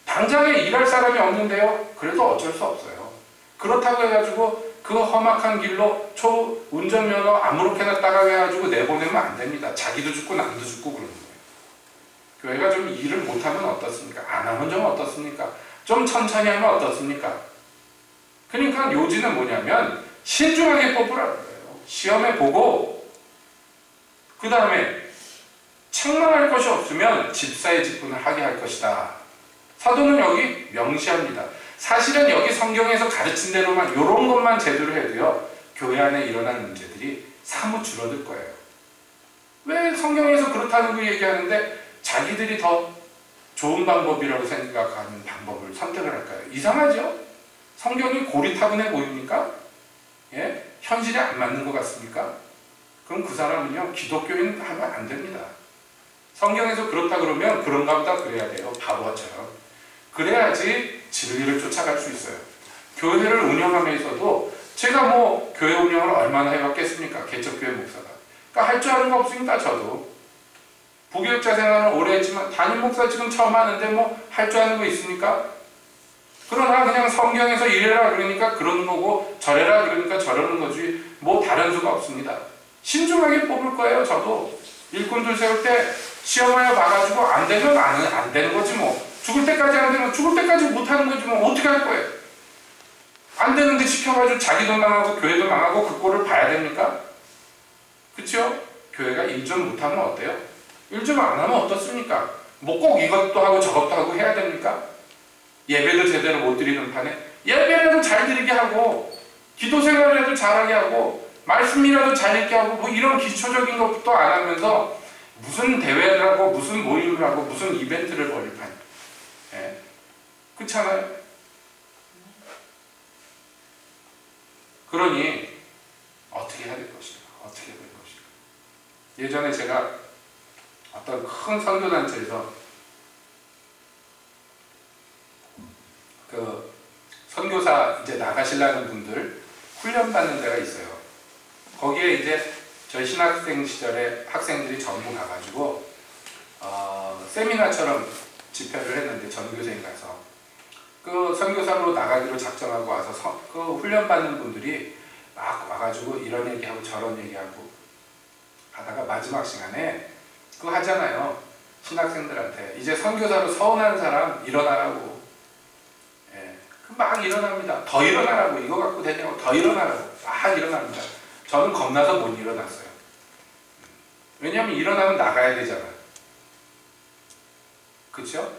당장에 일할 사람이 없는데요, 그래도 어쩔 수 없어요. 그렇다고 해가지고 그 험악한 길로 운전면허 아무렇게나 따가게 해가지고 내보내면 안 됩니다. 자기도 죽고 남도 죽고 그러는 거예요. 교회가 좀 일을 못하면 어떻습니까? 안 하면 좀 어떻습니까? 좀 천천히 하면 어떻습니까? 그러니까 요지는 뭐냐면 신중하게 뽑으라는 거예요. 시험에 보고 그 다음에 책망할 것이 없으면 집사의 직분을 하게 할 것이다. 사도는 여기 명시합니다. 사실은 여기 성경에서 가르친 대로만 이런 것만 제대로 해도요, 교회 안에 일어날 문제들이 사뭇 줄어들 거예요. 왜 성경에서 그렇다는 거 얘기하는데 자기들이 더 좋은 방법이라고 생각하는 방법을 선택을 할까요? 이상하죠? 성경이 고리타분해 보입니까? 예? 현실에 안 맞는 것 같습니까? 그럼 그 사람은요, 기독교인 하면 안 됩니다. 성경에서 그렇다 그러면 그런가 보다 그래야 돼요. 바보처럼. 그래야지 진리를 쫓아갈 수 있어요. 교회를 운영하면서도 제가 뭐 교회 운영을 얼마나 해봤겠습니까? 개척교회 목사가. 그러니까 할 줄 아는 거 없으니까 저도. 부교육자 생활을 오래 했지만 담임 목사 지금 처음 하는데 뭐 할 줄 아는 거 있습니까? 그러나 그냥 성경에서 이래라 그러니까 그러는 거고 저래라 그러니까 저러는 거지 뭐 다른 수가 없습니다. 신중하게 뽑을 거예요. 저도 일꾼들 세울 때 시험하여 봐가지고 안 되면 안 되는 거지 뭐. 죽을 때까지 안 되면 죽을 때까지 못하는 거지 뭐. 어떻게 할 거예요? 안 되는데 시켜가지고 자기도 망하고 교회도 망하고 그 꼴을 봐야 됩니까? 그쵸? 교회가 일 좀 못하면 어때요? 일 좀 안 하면 어떻습니까? 뭐 꼭 이것도 하고 저것도 하고 해야 됩니까? 예배도 제대로 못 드리는 판에 예배라도 잘 드리게 하고 기도 생활이라도 잘하게 하고 말씀이라도 잘 읽게 하고 뭐 이런 기초적인 것도 안 하면서 무슨 대회를 하고 무슨 모임을 하고 무슨 이벤트를 벌일 판이에요. 예? 그렇잖아요? 그러니 어떻게 해야 될 것인가? 어떻게 해야 될 것인가? 예전에 제가 어떤 큰 선교단체에서 그 선교사 이제 나가시려는 분들 훈련받는 데가 있어요. 거기에 이제 저희 신학생 시절에 학생들이 전부 가가지고 세미나처럼 집회를 했는데 전교생 가서 그 선교사로 나가기로 작정하고 와서 그 훈련받는 분들이 막 와가지고 이런 얘기하고 저런 얘기하고 하다가 마지막 시간에 그거 하잖아요. 신학생들한테 이제 선교사로 서운한 사람 일어나라고. 예, 막 일어납니다. 더 일어나라고. 이거 갖고 되냐고. 더 일어나라고. 막 일어납니다. 저는 겁나서 못 일어났어요. 왜냐하면 일어나면 나가야 되잖아요. 그쵸?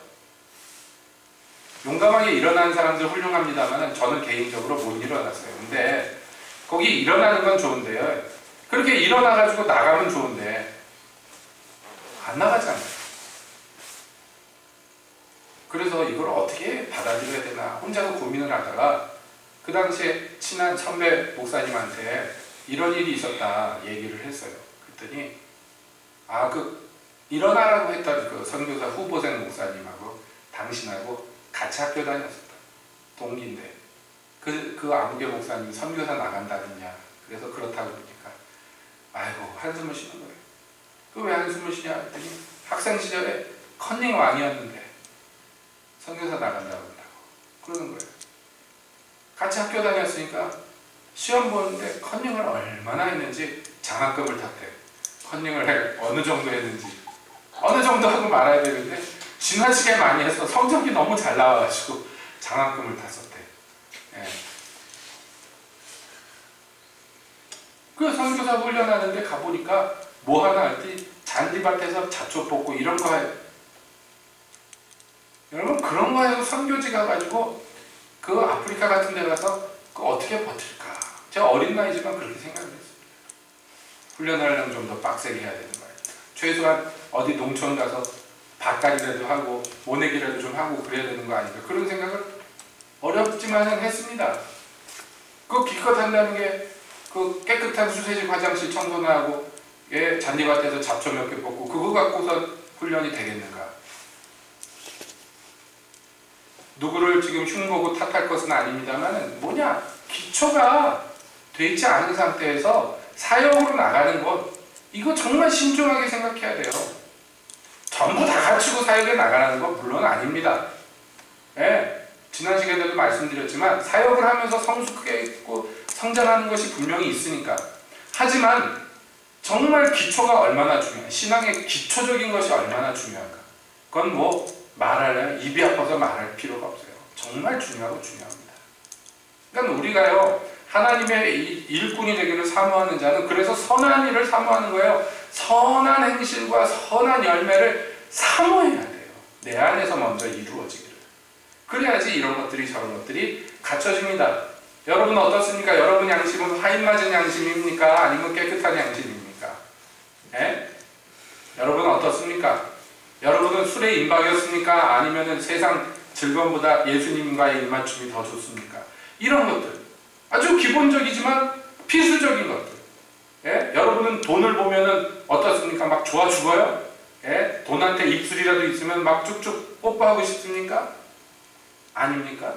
용감하게 일어나는 사람들 훌륭합니다만 저는 개인적으로 못 일어났어요. 근데 거기 일어나는 건 좋은데요. 그렇게 일어나가지고 나가면 좋은데 안 나가잖아요. 그래서 이걸 어떻게 받아들여야 되나 혼자서 고민을 하다가 그 당시에 친한 선배 목사님한테 이런 일이 있었다 얘기를 했어요. 그랬더니 일어나라고 했던 그 선교사 후보생 목사님하고 당신하고 같이 학교 다녔었다. 동기인데 그 아무개 목사님이 선교사 나간다느냐. 그래서 그렇다고 그러니까 아이고 한숨을 쉬는 거예요. 그 왜 한숨을 쉬냐 했더니 학생 시절에 컨닝 왕이었는데 선교사 나간다고 한다고 그러는 거예요. 같이 학교 다녔으니까 시험 보는데 컨닝을 얼마나 했는지 장학금을 탔대요. 컨닝을 어느 정도 했는지 어느 정도 하고 말아야 되는데 지나치게 많이 해서 성적이 너무 잘 나와가지고 장학금을 탔었대. 예. 그 선교사 훈련하는데 가보니까 뭐 하나 할 때 잔디밭에서 잡초 뽑고 이런 거 해요. 여러분 그런 거 해서 선교지 가가지고 그 아프리카 같은 데 가서 그 어떻게 버틸까? 제가 어린 나이지만 그렇게 생각을 했습니다. 훈련하려면 좀 더 빡세게 해야 되는 거예요. 최소한 어디 농촌 가서 밭갈이라도 하고 모내기라도 좀 하고 그래야 되는 거 아닌가 그런 생각을 어렵지만은 했습니다. 그 기껏 한다는 게 그 깨끗한 수세식 화장실 청소나 하고 예, 잔디밭에서 잡초 몇 개 뽑고 그거 갖고서 훈련이 되겠는가? 누구를 지금 흉보고 탓할 것은 아닙니다만 뭐냐? 기초가 돼 있지 않은 상태에서 사역으로 나가는 것 이거 정말 신중하게 생각해야 돼요. 전부 다 갖추고 사역에 나가라는 건 물론 아닙니다. 예, 지난 시간에도 말씀드렸지만 사역을 하면서 성숙하게 있고 성장하는 것이 분명히 있으니까. 하지만 정말 기초가 얼마나 중요해. 신앙의 기초적인 것이 얼마나 중요한가. 그건 뭐 말하려면 입이 아파서 말할 필요가 없어요. 정말 중요하고 중요합니다. 그러니까 우리가요 하나님의 일꾼이 되기를 사모하는 자는 그래서 선한 일을 사모하는 거예요. 선한 행실과 선한 열매를 사모해야 돼요. 내 안에서 먼저 이루어지기를. 그래야지 이런 것들이 저런 것들이 갖춰집니다. 여러분 어떻습니까? 여러분 양심은 하인맞은 양심입니까? 아니면 깨끗한 양심입니까? 예? 여러분 어떻습니까? 여러분은 술에 임박이었습니까? 아니면 세상 즐거움보다 예수님과의 입맞춤이 더 좋습니까? 이런 것들 아주 기본적이지만 필수적인 것들. 예? 여러분은 돈을 보면은 어떻습니까? 막 좋아 죽어요? 예? 돈한테 입술이라도 있으면 막 쭉쭉 뽀뽀하고 싶습니까? 아닙니까?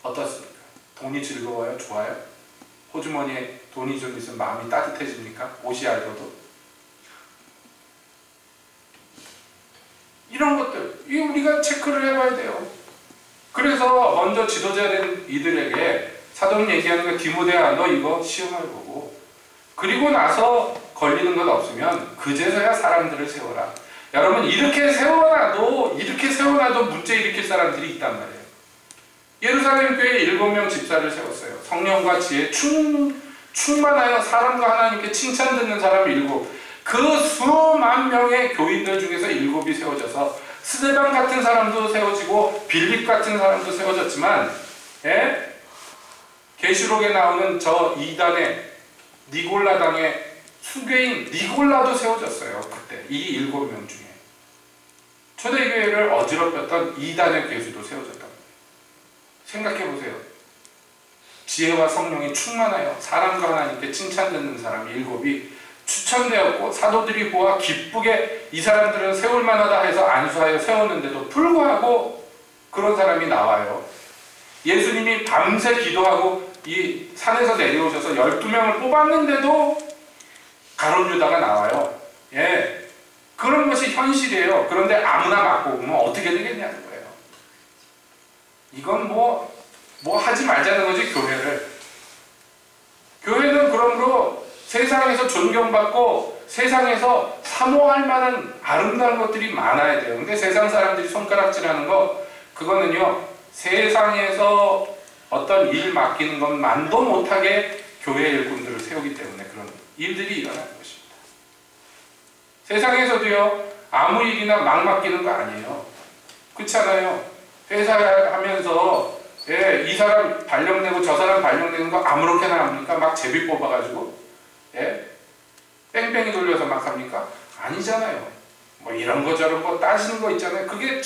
어떻습니까? 돈이 즐거워요? 좋아요? 호주머니에 돈이 좀 있으면 마음이 따뜻해집니까? 옷이 얇아도. 이런 것들, 이 우리가 체크를 해봐야 돼요. 그래서 먼저 지도자 된 이들에게 사도는 얘기하는 거, 디모데야 너 이거 시험을 보고 그리고 나서 걸리는 것 없으면 그제서야 사람들을 세워라. 여러분 이렇게 세워놔도 문제 일으킬 사람들이 있단 말이에요. 예루살렘 교회에 7명 집사를 세웠어요. 성령과 지혜 충만하여 사람과 하나님께 칭찬 듣는 사람 7. 그 수만 명의 교인들 중에서 7이 세워져서 스데반 같은 사람도 세워지고 빌립 같은 사람도 세워졌지만, 예? 계시록에 나오는 저 이단의 니골라당의 수괴인 니골라도 세워졌어요. 그때 이 7명 중에 초대교회를 어지럽혔던 이단의 괴수도 세워졌단 말이에요. 생각해보세요. 지혜와 성령이 충만하여 사람과 하나님께 칭찬 듣는 사람 7이 추천되었고 사도들이 보아 기쁘게 이 사람들은 세울 만하다 해서 안수하여 세웠는데도 불구하고 그런 사람이 나와요. 예수님이 밤새 기도하고 이 산에서 내려오셔서 12명을 뽑았는데도 가룟 유다가 나와요. 예, 그런 것이 현실이에요. 그런데 아무나 맡고 오면 어떻게 되겠냐는 거예요. 이건 뭐 하지 말자는 거지. 교회는 그러므로 세상에서 존경받고 세상에서 사모할 만한 아름다운 것들이 많아야 돼요. 근데 세상 사람들이 손가락질하는 거, 그거는요 세상에서 어떤 일 맡기는 것만도 못하게 교회 일꾼들을 세우기 때문에 그런 일들이 일어나는 것입니다. 세상에서도요 아무 일이나 막 맡기는 거 아니에요. 그렇지 않아요? 회사하면서 예, 이 사람 발령내고 저 사람 발령내는 거 아무렇게나 합니까? 막 제비 뽑아가지고 예? 뺑뺑이 돌려서 막 합니까? 아니잖아요. 뭐 이런 거 저런 거 따지는 거 있잖아요. 그게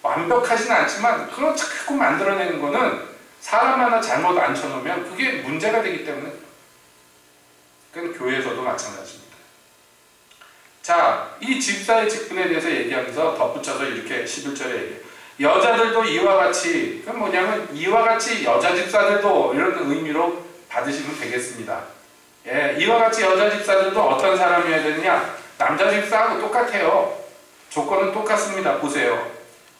완벽하진 않지만 그걸 자꾸 만들어내는 거는 사람 하나 잘못 앉혀놓으면 그게 문제가 되기 때문에 그건 교회에서도 마찬가지입니다. 자, 이 집사의 직분에 대해서 얘기하면서 덧붙여서 이렇게 11절에 얘기해요. 여자들도 이와 같이, 그건 뭐냐면 이와 같이 여자 집사들도 이런 의미로 받으시면 되겠습니다. 예, 이와 같이 여자 집사들도 어떤 사람이어야 되느냐? 남자 집사하고 똑같아요. 조건은 똑같습니다. 보세요.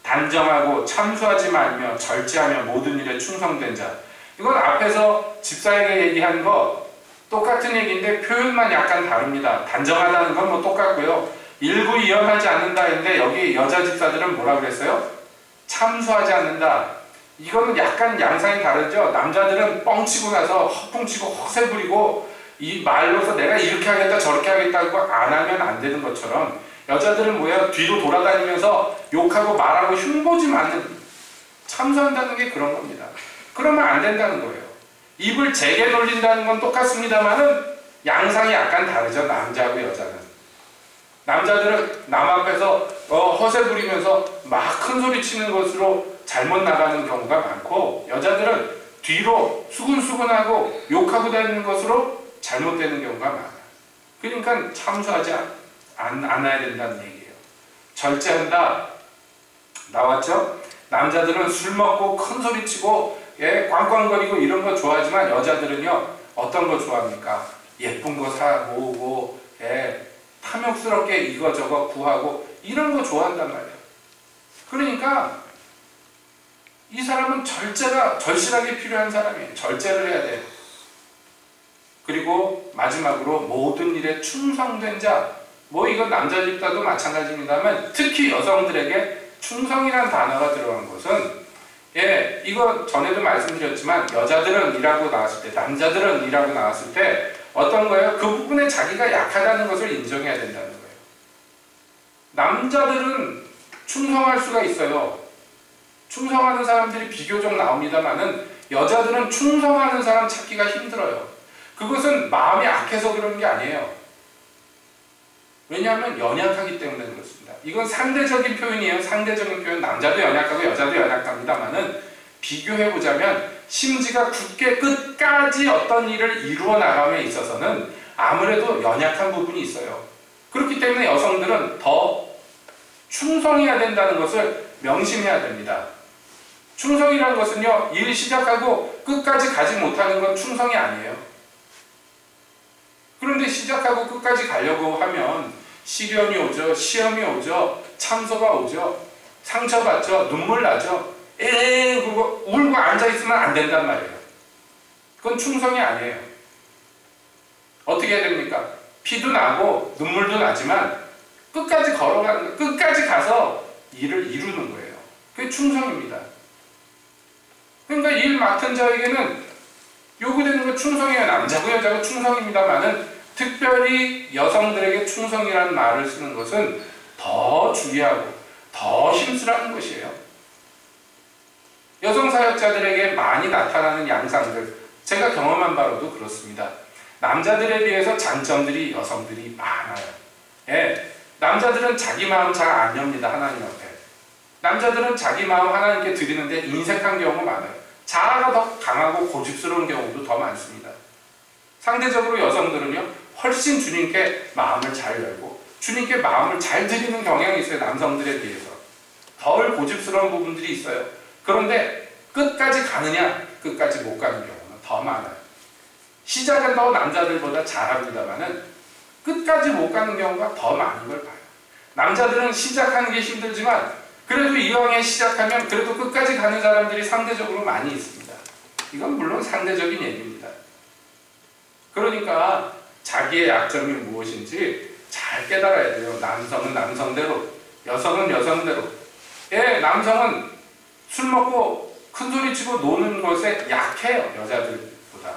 단정하고 참수하지 말며 절제하며 모든 일에 충성된 자. 이건 앞에서 집사에게 얘기한 거 똑같은 얘기인데 표현만 약간 다릅니다. 단정하다는 건 뭐 똑같고요. 일구이연하지 않는다 했는데 여기 여자 집사들은 뭐라 그랬어요? 참수하지 않는다. 이거는 약간 양상이 다르죠. 남자들은 뻥치고 나서 허풍치고 허세 부리고 이 말로서 내가 이렇게 하겠다 저렇게 하겠다고 안 하면 안 되는 것처럼 여자들은 뭐야? 뒤로 돌아다니면서 욕하고 말하고 흉보지 않는, 참수한다는 게 그런 겁니다. 그러면 안 된다는 거예요. 입을 제게 돌린다는 건 똑같습니다만은 양상이 약간 다르죠. 남자하고 여자는. 남자들은 남 앞에서 허세 부리면서 막 큰 소리 치는 것으로 잘못 나가는 경우가 많고, 여자들은 뒤로 수근수근하고 욕하고 다니는 것으로 잘못되는 경우가 많아요. 그러니까 참수하지 않아야 된다는 얘기예요. 절제한다. 나왔죠? 남자들은 술 먹고 큰 소리 치고 예, 꽝꽝거리고 이런 거 좋아하지만 여자들은요 어떤 거 좋아합니까? 예쁜 거 사 모으고 예, 탐욕스럽게 이거저거 구하고 이런 거 좋아한단 말이에요. 그러니까 이 사람은 절제가 절실하게 필요한 사람이에요. 절제를 해야 돼요. 그리고 마지막으로 모든 일에 충성된 자. 뭐 이건 남자 집사도 마찬가지입니다만 특히 여성들에게 충성이라는 단어가 들어간 것은 예, 이거 전에도 말씀드렸지만 여자들은 일하고 나왔을 때, 남자들은 일하고 나왔을 때 어떤 거예요? 그 부분에 자기가 약하다는 것을 인정해야 된다는 거예요. 남자들은 충성할 수가 있어요. 충성하는 사람들이 비교적 나옵니다만은 여자들은 충성하는 사람 찾기가 힘들어요. 그것은 마음이 악해서 그런 게 아니에요. 왜냐하면 연약하기 때문에 그렇습니다. 이건 상대적인 표현이에요. 상대적인 표현. 남자도 연약하고 여자도 연약합니다만은 비교해보자면 심지가 굳게 끝까지 어떤 일을 이루어 나감에 있어서는 아무래도 연약한 부분이 있어요. 그렇기 때문에 여성들은 더 충성해야 된다는 것을 명심해야 됩니다. 충성이라는 것은요, 일 시작하고 끝까지 가지 못하는 건 충성이 아니에요. 그런데 시작하고 끝까지 가려고 하면 시련이 오죠. 시험이 오죠. 참소가 오죠. 상처받죠. 눈물 나죠. 그거 울고 앉아있으면 안 된단 말이에요. 그건 충성이 아니에요. 어떻게 해야 됩니까? 피도 나고 눈물도 나지만 끝까지 걸어가는, 끝까지 가서 일을 이루는 거예요. 그게 충성입니다. 그러니까 일 맡은 자에게는 요구되는 건 충성이에요. 남자고 여자고 충성입니다만은 특별히 여성들에게 충성이라는 말을 쓰는 것은 더 주의하고 더 힘쓰라는 것이에요. 여성 사역자들에게 많이 나타나는 양상들, 제가 경험한 바로도 그렇습니다. 남자들에 비해서 장점들이 여성들이 많아요. 예, 남자들은 자기 마음 잘 안 엽니다. 하나님 앞에. 남자들은 자기 마음 하나님께 드리는데 인색한 경우가 많아요. 자아가 더 강하고 고집스러운 경우도 더 많습니다. 상대적으로 여성들은요, 훨씬 주님께 마음을 잘 열고 주님께 마음을 잘 드리는 경향이 있어요. 남성들에 비해서. 덜 고집스러운 부분들이 있어요. 그런데 끝까지 가느냐, 끝까지 못 가는 경우는 더 많아요. 시작은 더 남자들보다 잘합니다만은 끝까지 못 가는 경우가 더 많은 걸 봐요. 남자들은 시작하는 게 힘들지만 그래도 이왕에 시작하면 그래도 끝까지 가는 사람들이 상대적으로 많이 있습니다. 이건 물론 상대적인 얘기입니다. 그러니까 자기의 약점이 무엇인지 잘 깨달아야 돼요. 남성은 남성대로, 여성은 여성대로. 예, 남성은 술 먹고 큰소리치고 노는 것에 약해요. 여자들보다.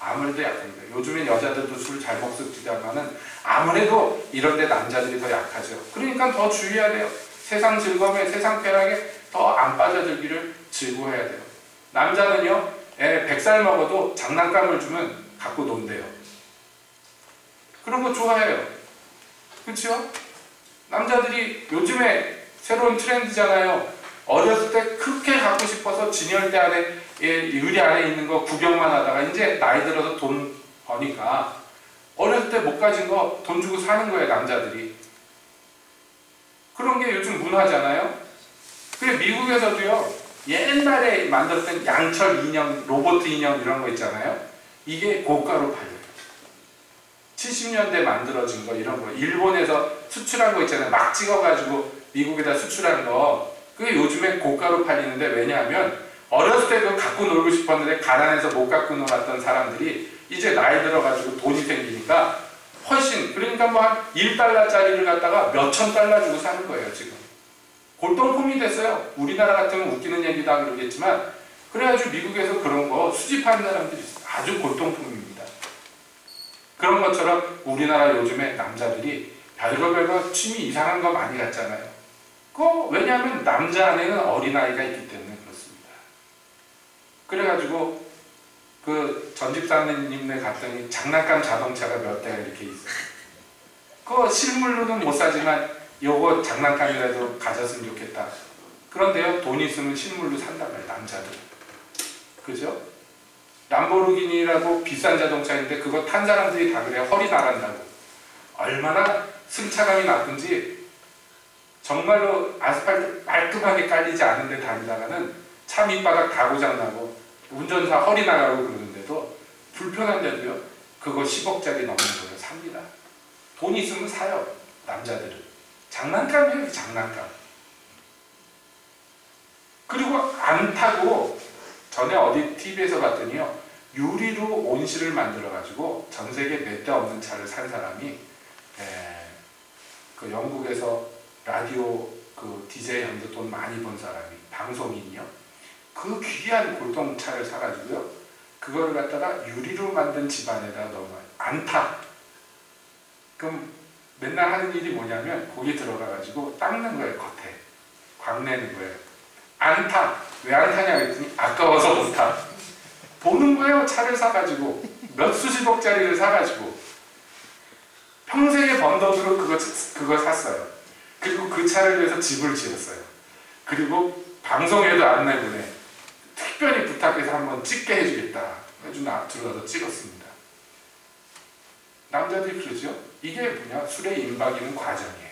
아무래도 약합니다. 요즘엔 여자들도 술 잘 먹습니다만은 아무래도 이런데 남자들이 더 약하죠. 그러니까 더 주의해야 돼요. 세상 즐거움에, 세상 쾌락에 더 안 빠져들기를 즐거워해야 돼요. 남자는요, 100살 먹어도 장난감을 주면 갖고 논대요. 그런 거 좋아해요. 그렇죠? 남자들이 요즘에 새로운 트렌드잖아요. 어렸을 때 그렇게 갖고 싶어서 진열대 안에, 유리 안에 있는 거 구경만 하다가 이제 나이 들어서 돈 버니까 어렸을 때 못 가진 거 돈 주고 사는 거예요, 남자들이. 그런 게 요즘 문화잖아요. 그래, 미국에서도요, 옛날에 만들었던 양철 인형, 로봇 인형 이런 거 있잖아요. 이게 고가로 팔려요. 70년대 만들어진 거, 이런 거. 일본에서 수출한 거 있잖아요. 막 찍어가지고 미국에다 수출한 거. 그게 요즘에 고가로 팔리는데, 왜냐하면 어렸을 때 그거 갖고 놀고 싶었는데 가난해서 못 갖고 놀았던 사람들이 이제 나이 들어가지고 돈이 생기니까 훨씬, 그러니까 뭐 한 1달러짜리를 갖다가 몇천 달러 주고 사는 거예요, 지금. 골동품이 됐어요. 우리나라 같으면 웃기는 얘기다 그러겠지만, 그래가지고 미국에서 그런 거 수집하는 사람들이 있어요. 아주 골동품입니다. 그런 것처럼 우리나라 요즘에 남자들이 별거 취미 이상한 거 많이 갖잖아요. 왜냐하면 남자 안에는 어린아이가 있기 때문에 그렇습니다. 그래가지고 그 전집사님네 갔더니 장난감 자동차가 몇 대가 이렇게 있어요. 그거 실물로는 못 사지만 요거 장난감이라도 가졌으면 좋겠다. 그런데요, 돈 있으면 실물로 산단 말이에요, 남자들. 그죠? 람보르기니라고 비싼 자동차인데 그거 탄 사람들이 다 그래요. 허리 나간다고. 얼마나 승차감이 나쁜지. 정말로 아스팔트 깔끔하게 깔리지 않은데 다니다가는 차 밑바닥 다 고장나고 운전사 허리 나가고 그러는데도 불편한데도요, 그거 10억짜리 넘는 거예요. 삽니다. 돈 있으면 사요, 남자들은. 장난감이에요, 장난감. 그리고 안 타고, 전에 어디 TV에서 봤더니요, 유리로 온실을 만들어가지고 전 세계 몇 대 없는 차를 산 사람이, 그 영국에서 라디오 그 DJ 하면서 돈 많이 번 사람이, 방송인이요. 그 귀한 골동차를 사가지고요, 그거를 갖다가 유리로 만든 집안에다 넣어놔요. 안 타. 그럼 맨날 하는 일이 뭐냐면 거기 들어가가지고 닦는 거예요, 겉에. 광내는 거예요. 안 타. 왜 안 타냐 그랬더니 아까워서 못 타. 보는 거예요, 차를 사가지고. 몇 수십억짜리를 사가지고. 평생의 번 돈으로 그거 샀어요. 그리고 그 차를 위해서 집을 지었어요. 그리고 방송에도 안 내보내. 특별히 부탁해서 한번 찍게 해주겠다. 해서 들어가서 찍었습니다. 남자들이 그러죠? 이게 뭐냐? 술에 임박이는 과정이에요.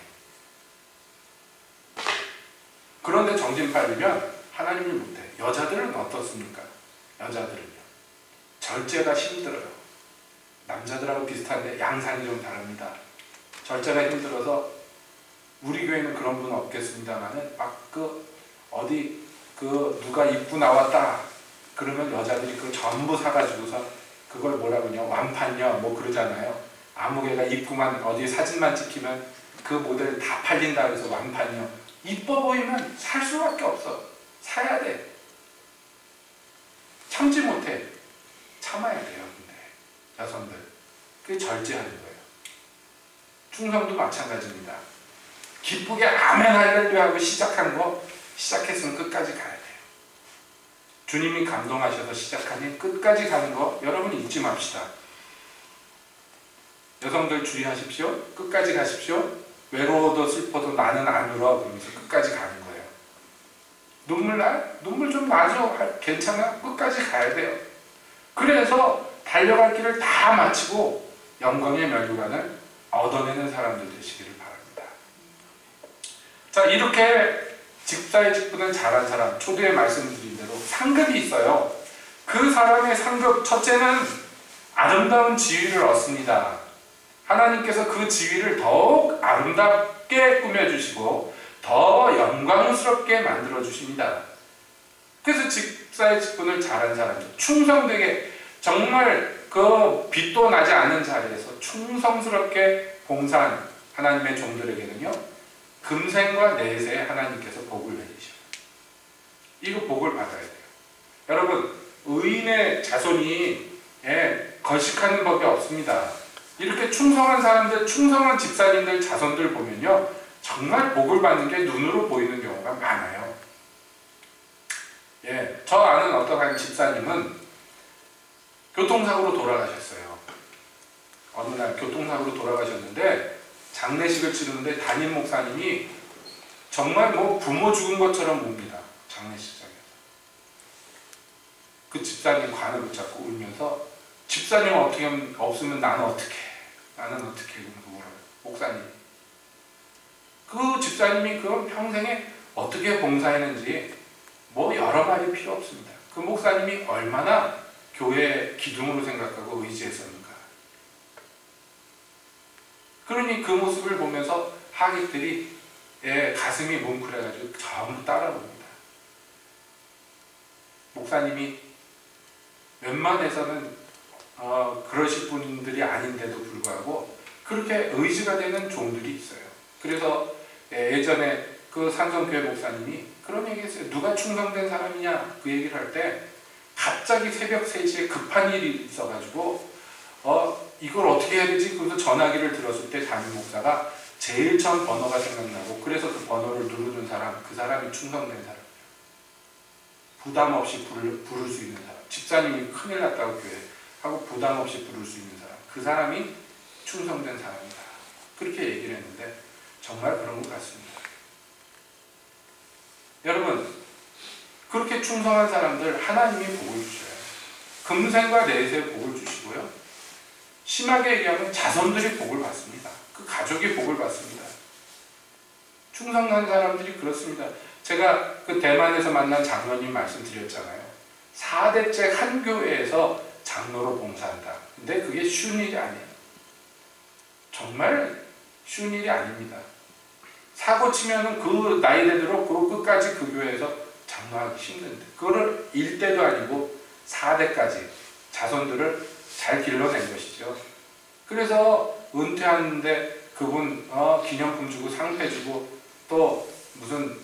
그런데 정신팔리면 하나님이 못해. 여자들은 어떻습니까? 여자들은요, 절제가 힘들어요. 남자들하고 비슷한데 양상이 좀 다릅니다. 절제가 힘들어서 우리 교회는 그런 분 없겠습니다만은 막 어디 누가 입고 나왔다 그러면 여자들이 그거 전부 사가지고서 그걸 뭐라 그러냐 완판녀 뭐 그러잖아요. 아무 개가 입고만 어디 사진만 찍히면 그 모델 다 팔린다 그래서 완판녀. 이뻐 보이면 살 수밖에 없어. 사야 돼. 참지 못해. 참아야 돼요. 근데 여성들 그게 절제하는 거예요. 충성도 마찬가지입니다. 기쁘게 아멘 할렐루야 하고 시작한 거 시작했으면 끝까지 가야 돼요. 주님이 감동하셔서 시작하니 끝까지 가는 거 여러분 잊지 맙시다. 여성들 주의하십시오. 끝까지 가십시오. 외로워도 슬퍼도 나는 안 울어 그러면서 끝까지 가는 거예요. 눈물 나? 눈물 좀 나죠. 괜찮아? 끝까지 가야 돼요. 그래서 달려갈 길을 다 마치고 영광의 면류관을 얻어내는 사람들 되시기를 바랍니다. 자, 이렇게 집사의 직분을 잘한 사람, 초대에 말씀드린 대로 상급이 있어요. 그 사람의 상급 첫째는 아름다운 지위를 얻습니다. 하나님께서 그 지위를 더욱 아름답게 꾸며주시고 더 영광스럽게 만들어주십니다. 그래서 집사의 직분을 잘한 사람이 충성되게 정말 그 빛도 나지 않는 자리에서 충성스럽게 봉사한 하나님의 종들에게는요 금생과 내세 하나님께서 복을 내리셔요. 이거 복을 받아야 돼요. 여러분 의인의 자손이 거식하는 법이 없습니다. 이렇게 충성한 사람들, 충성한 집사님들, 자손들 보면요 정말 복을 받는 게 눈으로 보이는 경우가 많아요. 저 아는 어떤 한 집사님은 교통사고로 돌아가셨어요. 어느 날 교통사고로 돌아가셨는데 장례식을 치르는데 담임 목사님이 정말 뭐 부모 죽은 것처럼 웁니다. 장례식장에서. 그 집사님 관을 붙잡고 울면서 집사님 어떻게 없으면 나는 어떻게 그러면서 뭐라고 목사님. 그 집사님이 그 평생에 어떻게 봉사했는지 뭐 여러 말이 필요 없습니다. 그 목사님이 얼마나 교회 기둥으로 생각하고 의지했습니까? 그러니 그 모습을 보면서 하객들이 가슴이 뭉클해가지고 전부 따라봅니다. 목사님이 웬만해서는 그러실 분들이 아닌데도 불구하고 그렇게 의지가 되는 종들이 있어요. 그래서 예전에 그 삼성교회 목사님이 그런 얘기 했어요. 누가 충성된 사람이냐 그 얘기를 할 때 갑자기 새벽 3시에 급한 일이 있어가지고 이걸 어떻게 해야 되지? 그래서 전화기를 들었을 때 담임 목사가 제일 처음 번호가 생각나고 그래서 그 번호를 누르는 사람, 그 사람이 충성된 사람. 부담 없이 부를 수 있는 사람. 집사님이 큰일 났다고 교회 하고 부담 없이 부를 수 있는 사람. 그 사람이 충성된 사람이다. 그렇게 얘기를 했는데 정말 그런 것 같습니다. 여러분 그렇게 충성한 사람들 하나님이 복을 주셔요. 금생과 내세 복을 주시고요. 심하게 얘기하면 자손들이 복을 받습니다. 그 가족이 복을 받습니다. 충성한 사람들이 그렇습니다. 제가 그 대만에서 만난 장로님 말씀드렸잖아요. 4대째 한 교회에서 장로로 봉사한다. 근데 그게 쉬운 일이 아니에요. 정말 쉬운 일이 아닙니다. 사고 치면은 그 나이대로 그 끝까지 그 교회에서 장로하기 힘든데 그거를 1대도 아니고 4대까지 자손들을 잘 길러낸 것이죠. 그래서 은퇴하는데 그분 기념품 주고 상패 주고 또 무슨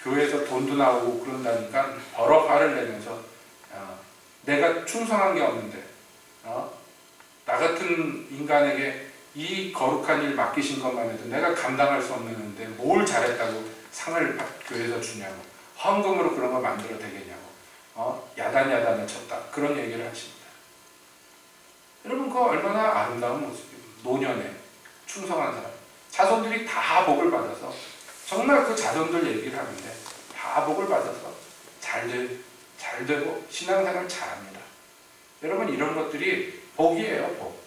교회에서 돈도 나오고 그런다니까 버럭 화를 내면서 내가 충성한 게 없는데 나 같은 인간에게 이 거룩한 일 맡기신 것만 해도 내가 감당할 수 없는데 뭘 잘했다고 상을 교회에서 주냐고 헌금으로 그런 거 만들어 되겠냐고 야단을 쳤다 그런 얘기를 하십니다. 여러분 그거 얼마나 아름다운 모습이에요. 노년에 충성한 사람 자손들이 다 복을 받아서 정말 그 자손들 얘기를 하는데 다 복을 받아서 잘 되고 신앙생활 잘합니다. 여러분 이런 것들이 복이에요. 복.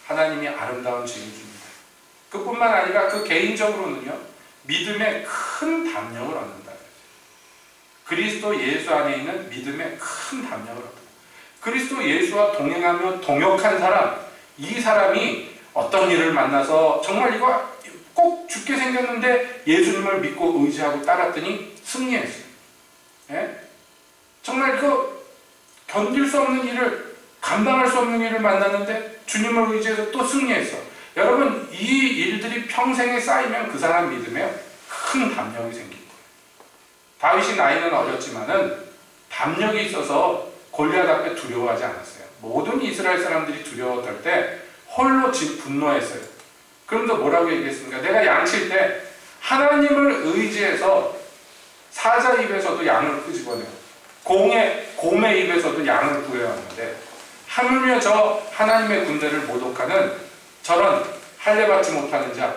하나님이 아름다운 지혜를 줍니다. 그뿐만 아니라 그 개인적으로는요 믿음의 큰 담력을 얻는다. 그리스도 예수 안에 있는 믿음의 큰 담력을 얻는다. 그리스도 예수와 동행하며 동역한 사람 이 사람이 어떤 일을 만나서 정말 이거 꼭 죽게 생겼는데 예수님을 믿고 의지하고 따랐더니 승리했어요. 예? 정말 그 견딜 수 없는 일을, 감당할 수 없는 일을 만났는데 주님을 의지해서 또 승리했어. 여러분, 이 일들이 평생에 쌓이면 그 사람 믿음에 큰 담력이 생긴 거예요. 다윗이 나이는 어렸지만은 담력이 있어서 골리앗 앞에 두려워하지 않았어요. 모든 이스라엘 사람들이 두려워할 때 홀로 분노했어요. 그런데 뭐라고 얘기했습니까? 내가 양칠 때 하나님을 의지해서 사자 입에서도 양을 끄집어내요. 곰의 입에서도 양을 구해왔는데 하물며 저 하나님의 군대를 모독하는 저런 할례받지 못하는 자,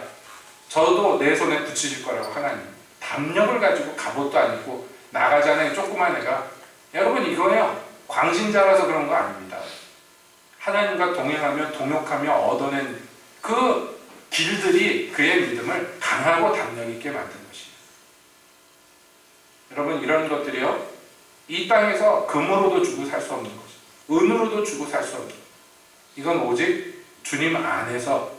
저도 내 손에 붙이실 거라고 하나님. 담력을 가지고 갑옷도 안 입고 나가자는 조그만 애가, 여러분 이거요, 광신자라서 그런 거 아닙니다. 하나님과 동행하며 동역하며 얻어낸 그 길들이 그의 믿음을 강하고 담력 있게 만든 것이에요. 여러분, 이런 것들이요, 이 땅에서 금으로도 주고 살 수 없는 것이에요. 은으로도 주고 살 수 없는 것이에요. 이건 오직 주님 안에서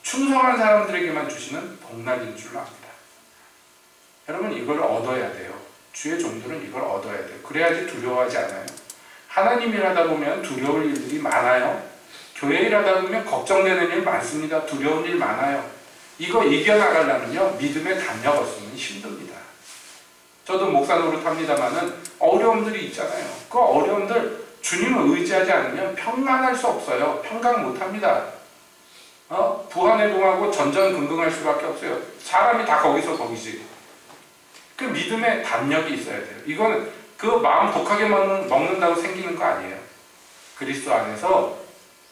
충성한 사람들에게만 주시는 복락인 줄로 압니다. 여러분, 이걸 얻어야 돼요. 주의 종들은 이걸 얻어야 돼요. 그래야지 두려워하지 않아요. 하나님 일하다 보면 두려울 일들이 많아요. 교회 일하다 보면 걱정되는 일 많습니다. 두려운 일 많아요. 이거 이겨나가려면요, 믿음의 담력 없으면 힘듭니다. 저도 목사 노릇합니다만은 어려움들이 있잖아요. 그 어려움들 주님을 의지하지 않으면 평안할 수 없어요. 평강 못합니다. 부안해동하고 전전긍긍할 수밖에 없어요. 사람이 다 거기서 거기지. 그 믿음의 담력이 있어야 돼요. 이거는 그 마음 독하게 먹는다고 생기는 거 아니에요. 그리스도 안에서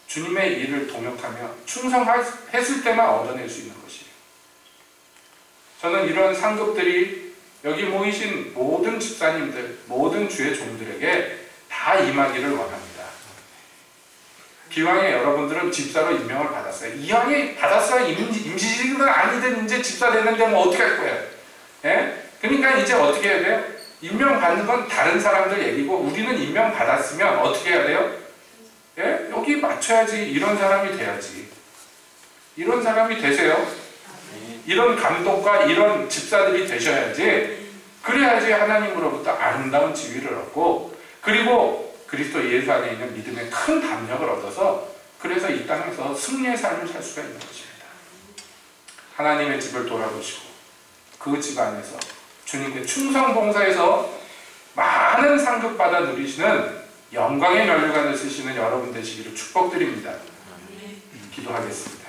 주님의 일을 동역하며 충성했을 때만 얻어낼 수 있는 것이에요. 저는 이런 상급들이 여기 모이신 모든 집사님들, 모든 주의 종들에게 다 임하기를 원합니다. 기왕에 여러분들은 집사로 임명을 받았어요. 이왕에 받았어요. 임시직은 아니든 이제 집사 되는데 뭐 어떻게 할 거예요? 예? 그러니까 이제 어떻게 해야 돼요? 임명받는 건 다른 사람들 얘기고 우리는 임명받았으면 어떻게 해야 돼요? 예? 여기 맞춰야지. 이런 사람이 돼야지. 이런 사람이 되세요. 이런 감독과 이런 집사들이 되셔야지. 그래야지 하나님으로부터 아름다운 지위를 얻고, 그리고 그리스도 예수 안에 있는 믿음의 큰 담력을 얻어서, 그래서 이 땅에서 승리의 삶을 살 수가 있는 것입니다. 하나님의 집을 돌아보시고 그 집 안에서 주님께 충성 봉사해서 많은 상급 받아 누리시는 영광의 면류관을 쓰시는 여러분 되시기를 축복드립니다. 기도하겠습니다.